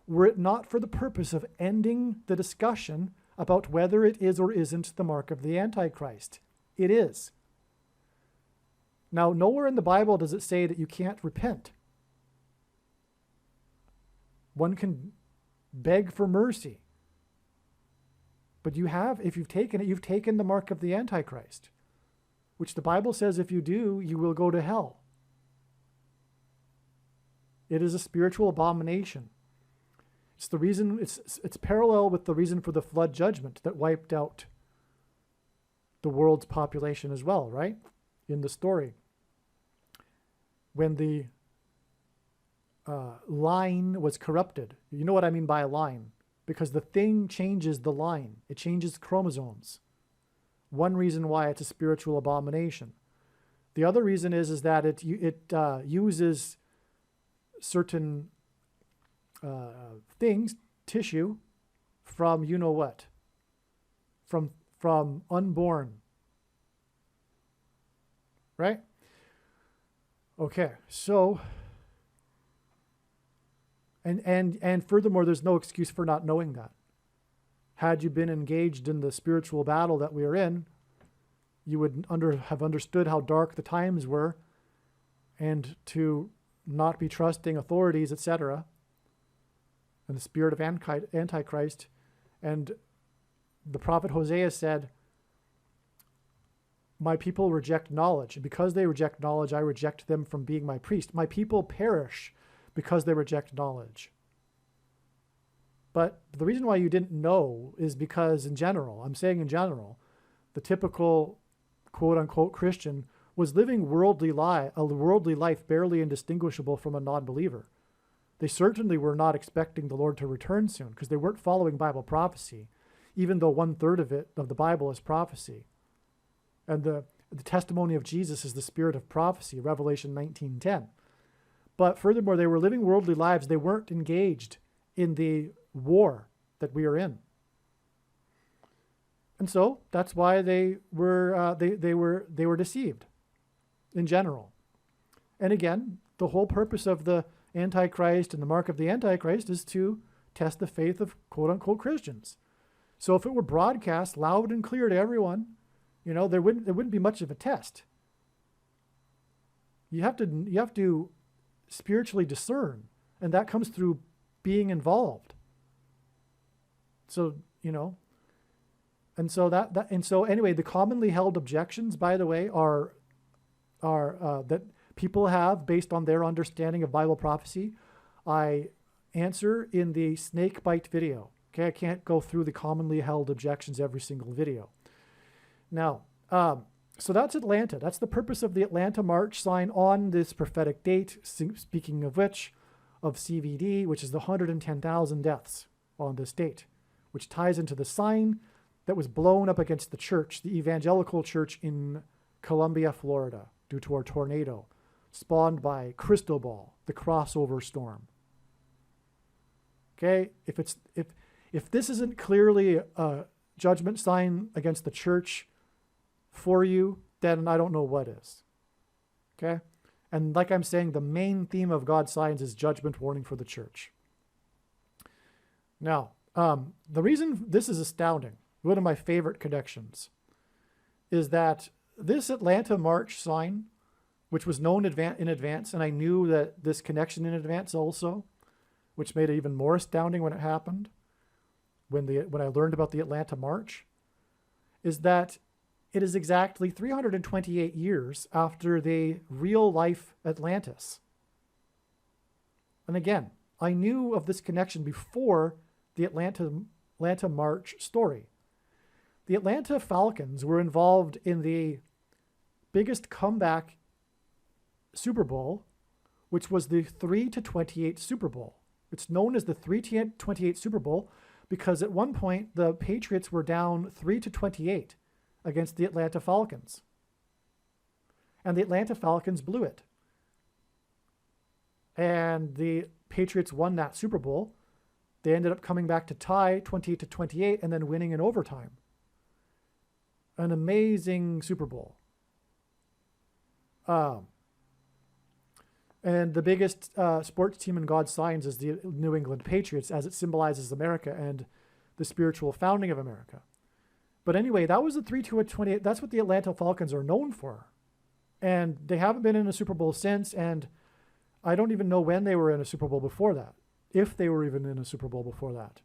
were it not for the purpose of ending the discussion about whether it is or isn't the mark of the Antichrist. It is. Now, nowhere in the Bible does it say that you can't repent. One can beg for mercy. But you have, if you've taken it, you've taken the mark of the Antichrist, which the Bible says if you do, you will go to hell. It is a spiritual abomination. It's the reason, it's parallel with the reason for the flood judgment that wiped out the world's population as well, right? In the story. When the line was corrupted. You know what I mean by a line? Because the thing changes the line. It changes chromosomes. one reason why it's a spiritual abomination. The other reason is that it uses certain things, tissue, from you know what, from unborn, right? Okay, so and furthermore, there's no excuse for not knowing that. Had you been engaged in the spiritual battle that we are in, you would have understood how dark the times were, and to not be trusting authorities, etc., and the spirit of Antichrist. And the prophet Hosea said, my people reject knowledge, and because they reject knowledge, I reject them from being my priest. My people perish because they reject knowledge. But the reason why you didn't know is because in general, I'm saying in general, the typical quote-unquote Christian was living a worldly life barely indistinguishable from a non-believer. They certainly were not expecting the Lord to return soon because they weren't following Bible prophecy, even though 1/3 of the Bible is prophecy. And the testimony of Jesus is the spirit of prophecy, Revelation 19:10. But furthermore, they were living worldly lives. They weren't engaged in the war that we are in. And so that's why they were deceived in general. And again, the whole purpose of the Antichrist and the mark of the Antichrist is to test the faith of quote-unquote Christians. So if it were broadcast loud and clear to everyone, there wouldn't be much of a test. You have to spiritually discern, and that comes through being involved. So, and so anyway, the commonly held objections, by the way, are that people have based on their understanding of Bible prophecy. I answer in the snake bite video. Okay, I can't go through the commonly held objections every single video. Now, so that's Atlanta. That's the purpose of the Atlanta March sign on this prophetic date, speaking of which, of CVD, which is the 110,000 deaths on this date, which ties into the sign that was blown up against the church, the evangelical church in Columbia, Florida, due to a tornado spawned by Cristobal, the crossover storm. Okay, if this isn't clearly a judgment sign against the church for you, then I don't know what is. Okay? And like I'm saying, the main theme of God's signs is judgment warning for the church. Now, the reason this is astounding, one of my favorite connections, is that this Atlanta March sign, which was known in advance, and I knew that this connection in advance also, which made it even more astounding when it happened, when I learned about the Atlanta March, is that it is exactly 328 years after the real-life Atlantis. And again, I knew of this connection before the Atlanta March story. The Atlanta Falcons were involved in the biggest comeback Super Bowl, which was the 3-28 Super Bowl. It's known as the 3-28 Super Bowl because at one point the Patriots were down 3-28 against the Atlanta Falcons. And the Atlanta Falcons blew it. And the Patriots won that Super Bowl. They ended up coming back to tie 28-28 and then winning in overtime. An amazing Super Bowl. And the biggest sports team in God's signs is the New England Patriots, as it symbolizes America and the spiritual founding of America. But anyway, that was the 3-28. That's what the Atlanta Falcons are known for. And they haven't been in a Super Bowl since, and I don't even know when they were in a Super Bowl before that, if they were even in a Super Bowl before that.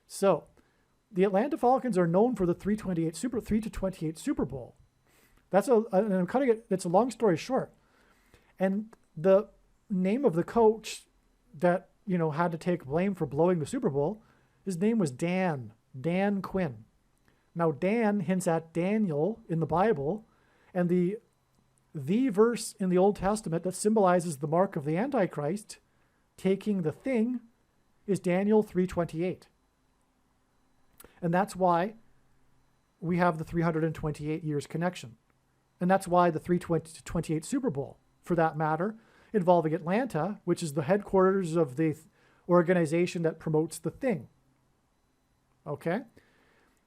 So, the Atlanta Falcons are known for the 3-28 Super Bowl. And I'm cutting it, it's a long story short. And the name of the coach that, had to take blame for blowing the Super Bowl, his name was Dan Quinn. Now, Dan hints at Daniel in the Bible, and the verse in the Old Testament that symbolizes the mark of the Antichrist taking the thing is Daniel 3:28. And that's why we have the 328 years connection. And that's why the 328 Super Bowl, for that matter, involving Atlanta, which is the headquarters of the organization that promotes the thing. Okay?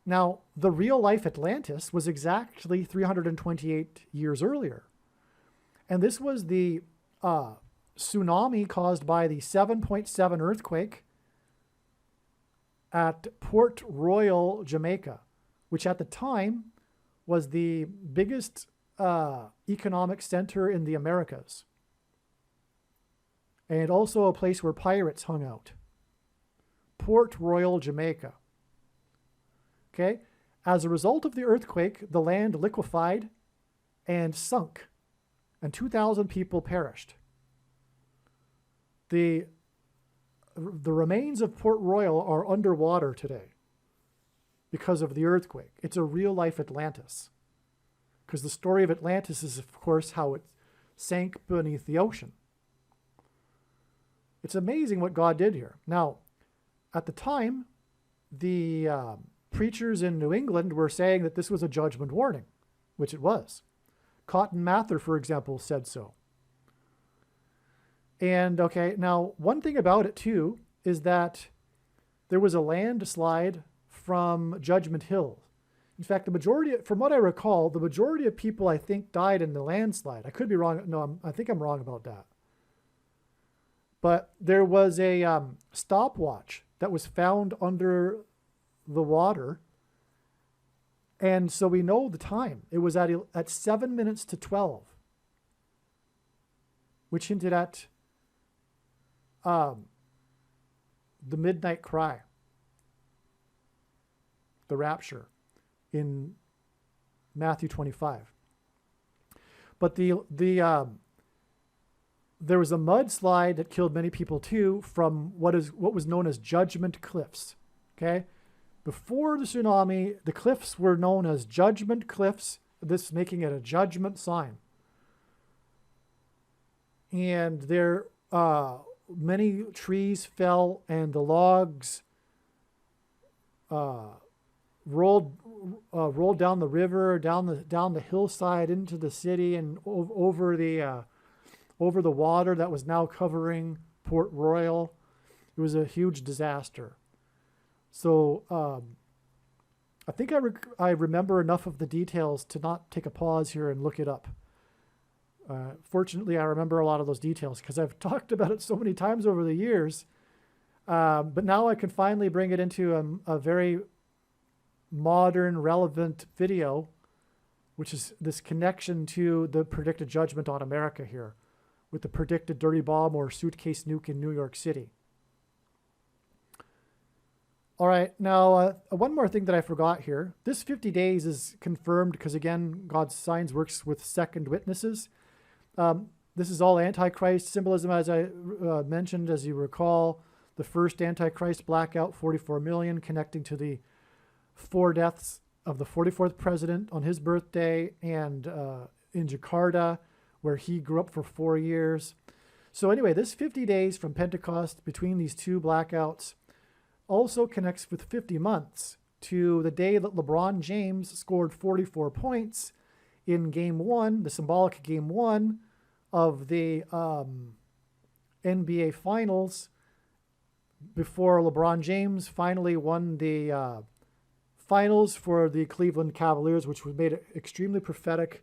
Now, the real life Atlantis was exactly 328 years earlier. And this was the tsunami caused by the 7.7 earthquake at Port Royal, Jamaica, which at the time was the biggest economic center in the Americas, and also a place where pirates hung out. Port Royal, Jamaica. Okay? As a result of the earthquake, the land liquefied and sunk, and 2,000 people perished. The remains of Port Royal are underwater today because of the earthquake. It's a real-life Atlantis. Because the story of Atlantis is, of course, how it sank beneath the ocean. It's amazing what God did here. Now, at the time, the preachers in New England were saying that this was a judgment warning, which it was. Cotton Mather, for example, said so. And, okay, now, one thing about it, too, is that there was a landslide from Judgment Hill. In fact, the majority, from what I recall, the majority of people, I think, died in the landslide. I could be wrong. No, I think I'm wrong about that. But there was a stopwatch that was found under the water. And so we know the time. It was at 7 minutes to 12, which hinted at the midnight cry, the rapture in Matthew 25. But there was a mudslide that killed many people too from what was known as Judgment Cliffs. Okay, before the tsunami, the cliffs were known as Judgment Cliffs. This making it a judgment sign. And there, many trees fell, and the logs rolled down the river, down the hillside into the city, and over the water that was now covering Port Royal. It was a huge disaster. So I think I remember enough of the details to not take a pause here and look it up. Fortunately, I remember a lot of those details because I've talked about it so many times over the years. But now I can finally bring it into a very modern, relevant video, which is this connection to the predicted judgment on America here, with the predicted dirty bomb or suitcase nuke in New York City. All right, now one more thing that I forgot here. This 50 days is confirmed because, again, God's signs works with second witnesses. This is all Antichrist symbolism, as I mentioned, as you recall. The first Antichrist blackout, 44 million, connecting to the 4 deaths of the 44th president on his birthday, and in Jakarta, where he grew up for 4 years. So anyway, this 50 days from Pentecost between these two blackouts also connects with 50 months to the day that LeBron James scored 44 points in Game 1, the symbolic Game 1 of the NBA Finals, before LeBron James finally won the finals for the Cleveland Cavaliers, which was made extremely prophetic,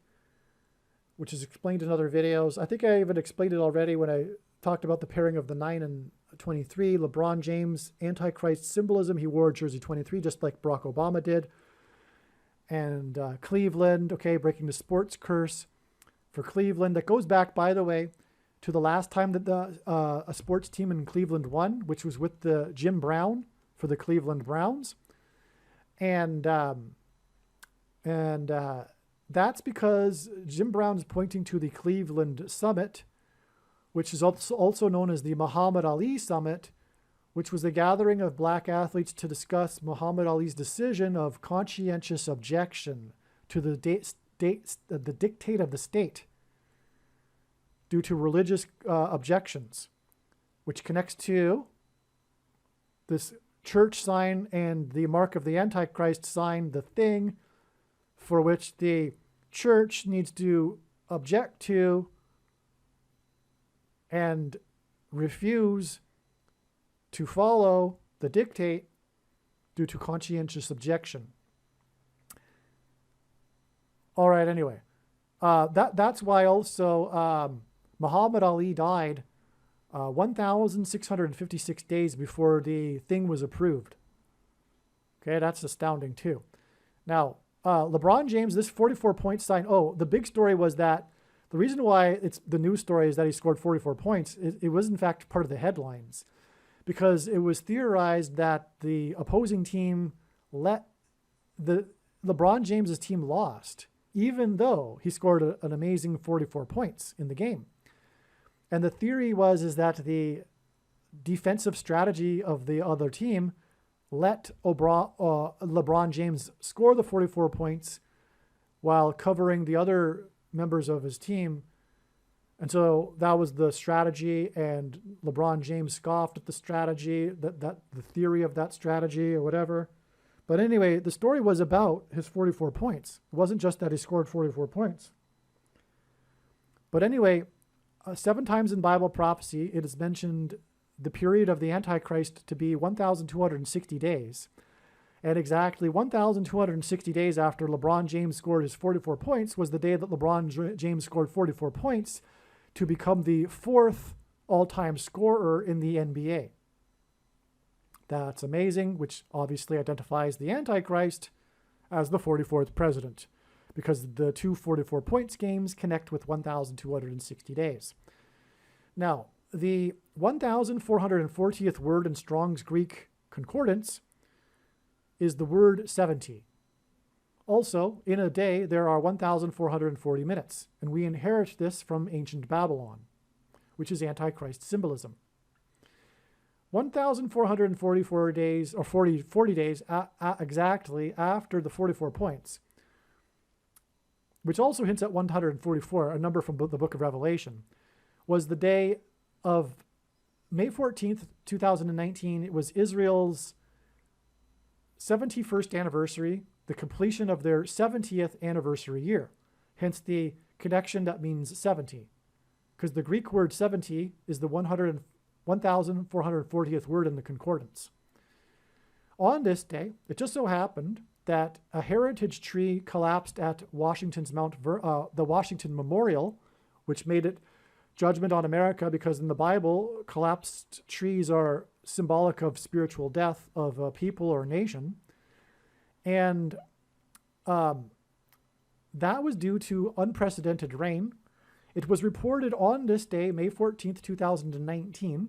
which is explained in other videos. I think I even explained it already when I talked about the pairing of the 9 and 23. LeBron James, Antichrist symbolism. He wore jersey 23 just like Barack Obama did. And Cleveland, okay, breaking the sports curse for Cleveland. That goes back, by the way, to the last time that a sports team in Cleveland won, which was with the Jim Brown for the Cleveland Browns. And that's because Jim Brown is pointing to the Cleveland Summit, which is also known as the Muhammad Ali Summit, which was a gathering of black athletes to discuss Muhammad Ali's decision of conscientious objection to the dictate of the state due to religious objections, which connects to this church sign and the mark of the Antichrist sign, the thing, for which the church needs to object to and refuse to follow the dictate due to conscientious objection. All right, anyway, that's why also Muhammad Ali died 1,656 days before the thing was approved. Okay, that's astounding too. Now, LeBron James, this 44-point sign. Oh, the big story was that the reason why it's the news story is that he scored 44 points. It was in fact part of the headlines, because it was theorized that the opposing team let the LeBron James's team lost, even though he scored an amazing 44 points in the game. And the theory is that the defensive strategy of the other team let LeBron James score the 44 points while covering the other members of his team. And so that was the strategy, and LeBron James scoffed at the strategy, that the theory of that strategy or whatever. But anyway, the story was about his 44 points. It wasn't just that he scored 44 points. But anyway, 7 times in Bible prophecy, it is mentioned the period of the Antichrist to be 1,260 days. And exactly 1,260 days after LeBron James scored his 44 points was the day that LeBron James scored 44 points to become the 4th all-time scorer in the NBA. That's amazing, which obviously identifies the Antichrist as the 44th president, because the two 44 points games connect with 1,260 days. Now, the 1,440th word in Strong's Greek Concordance is the word 70. Also, in a day, there are 1,440 minutes, and we inherit this from ancient Babylon, which is Antichrist symbolism. 1,444 days, or 40 days exactly after the 44 points, which also hints at 144, a number from the book of Revelation, was the day of May 14th, 2019. It was Israel's 71st anniversary, the completion of their 70th anniversary year. Hence the connection that means 70. Because the Greek word 70 is the 1,440th word in the concordance. On this day, it just so happened that a heritage tree collapsed at Washington's the Washington Memorial, which made it judgment on America, because in the Bible, collapsed trees are symbolic of spiritual death of a people or nation. And that was due to unprecedented rain. It was reported on this day, May 14th, 2019,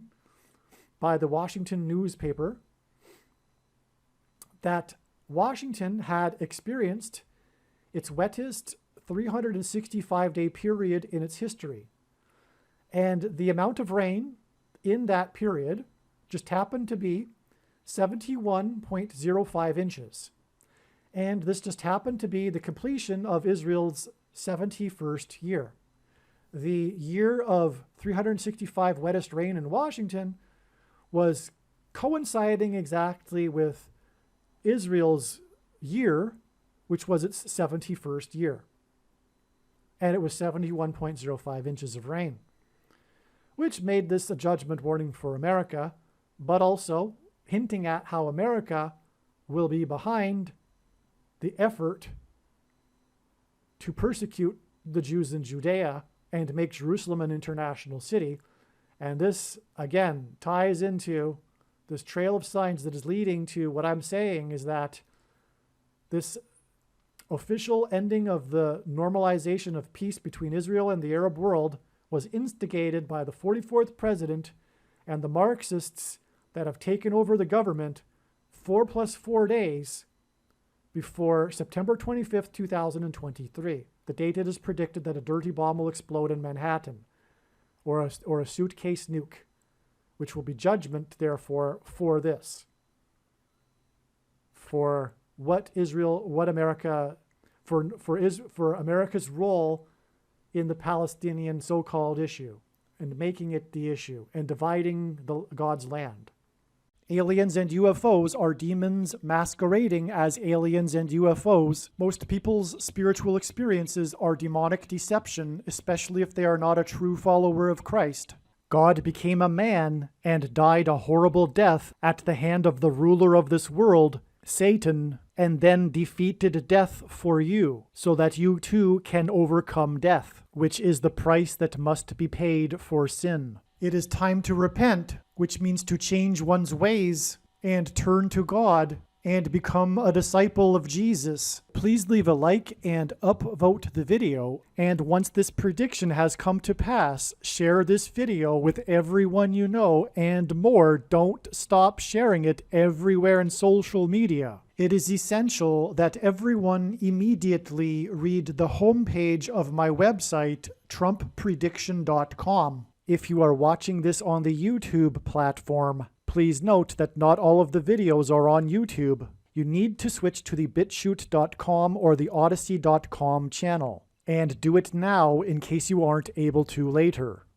by the Washington newspaper, that Washington had experienced its wettest 365-day period in its history. And the amount of rain in that period just happened to be 71.05 inches. And this just happened to be the completion of Israel's 71st year. The year of 365 wettest rain in Washington was coinciding exactly with Israel's year, which was its 71st year. And it was 71.05 inches of rain, which made this a judgment warning for America, but also hinting at how America will be behind the effort to persecute the Jews in Judea and make Jerusalem an international city. And this, again, ties into this trail of signs that is leading to what I'm saying is that this official ending of the normalization of peace between Israel and the Arab world was instigated by the 44th president and the Marxists that have taken over the government 4 + 4 days before September 25th, 2023, the date it is predicted that a dirty bomb will explode in Manhattan, or a suitcase nuke, which will be judgment, therefore, for this. For what Israel, what America, for America's role in the Palestinian so-called issue, and making it the issue, and dividing God's land. Aliens and UFOs are demons masquerading as aliens and UFOs. Most people's spiritual experiences are demonic deception, especially if they are not a true follower of Christ. God became a man and died a horrible death at the hand of the ruler of this world, Satan, and then defeated death for you, so that you too can overcome death, which is the price that must be paid for sin. It is time to repent, which means to change one's ways and turn to God and become a disciple of Jesus. Please leave a like and upvote the video. And once this prediction has come to pass, share this video with everyone you know, and more. Don't stop sharing it everywhere in social media. It is essential that everyone immediately read the homepage of my website, TrumpPrediction.com. If you are watching this on the YouTube platform, please note that not all of the videos are on YouTube. You need to switch to the BitChute.com or the Odyssey.com channel. And do it now in case you aren't able to later.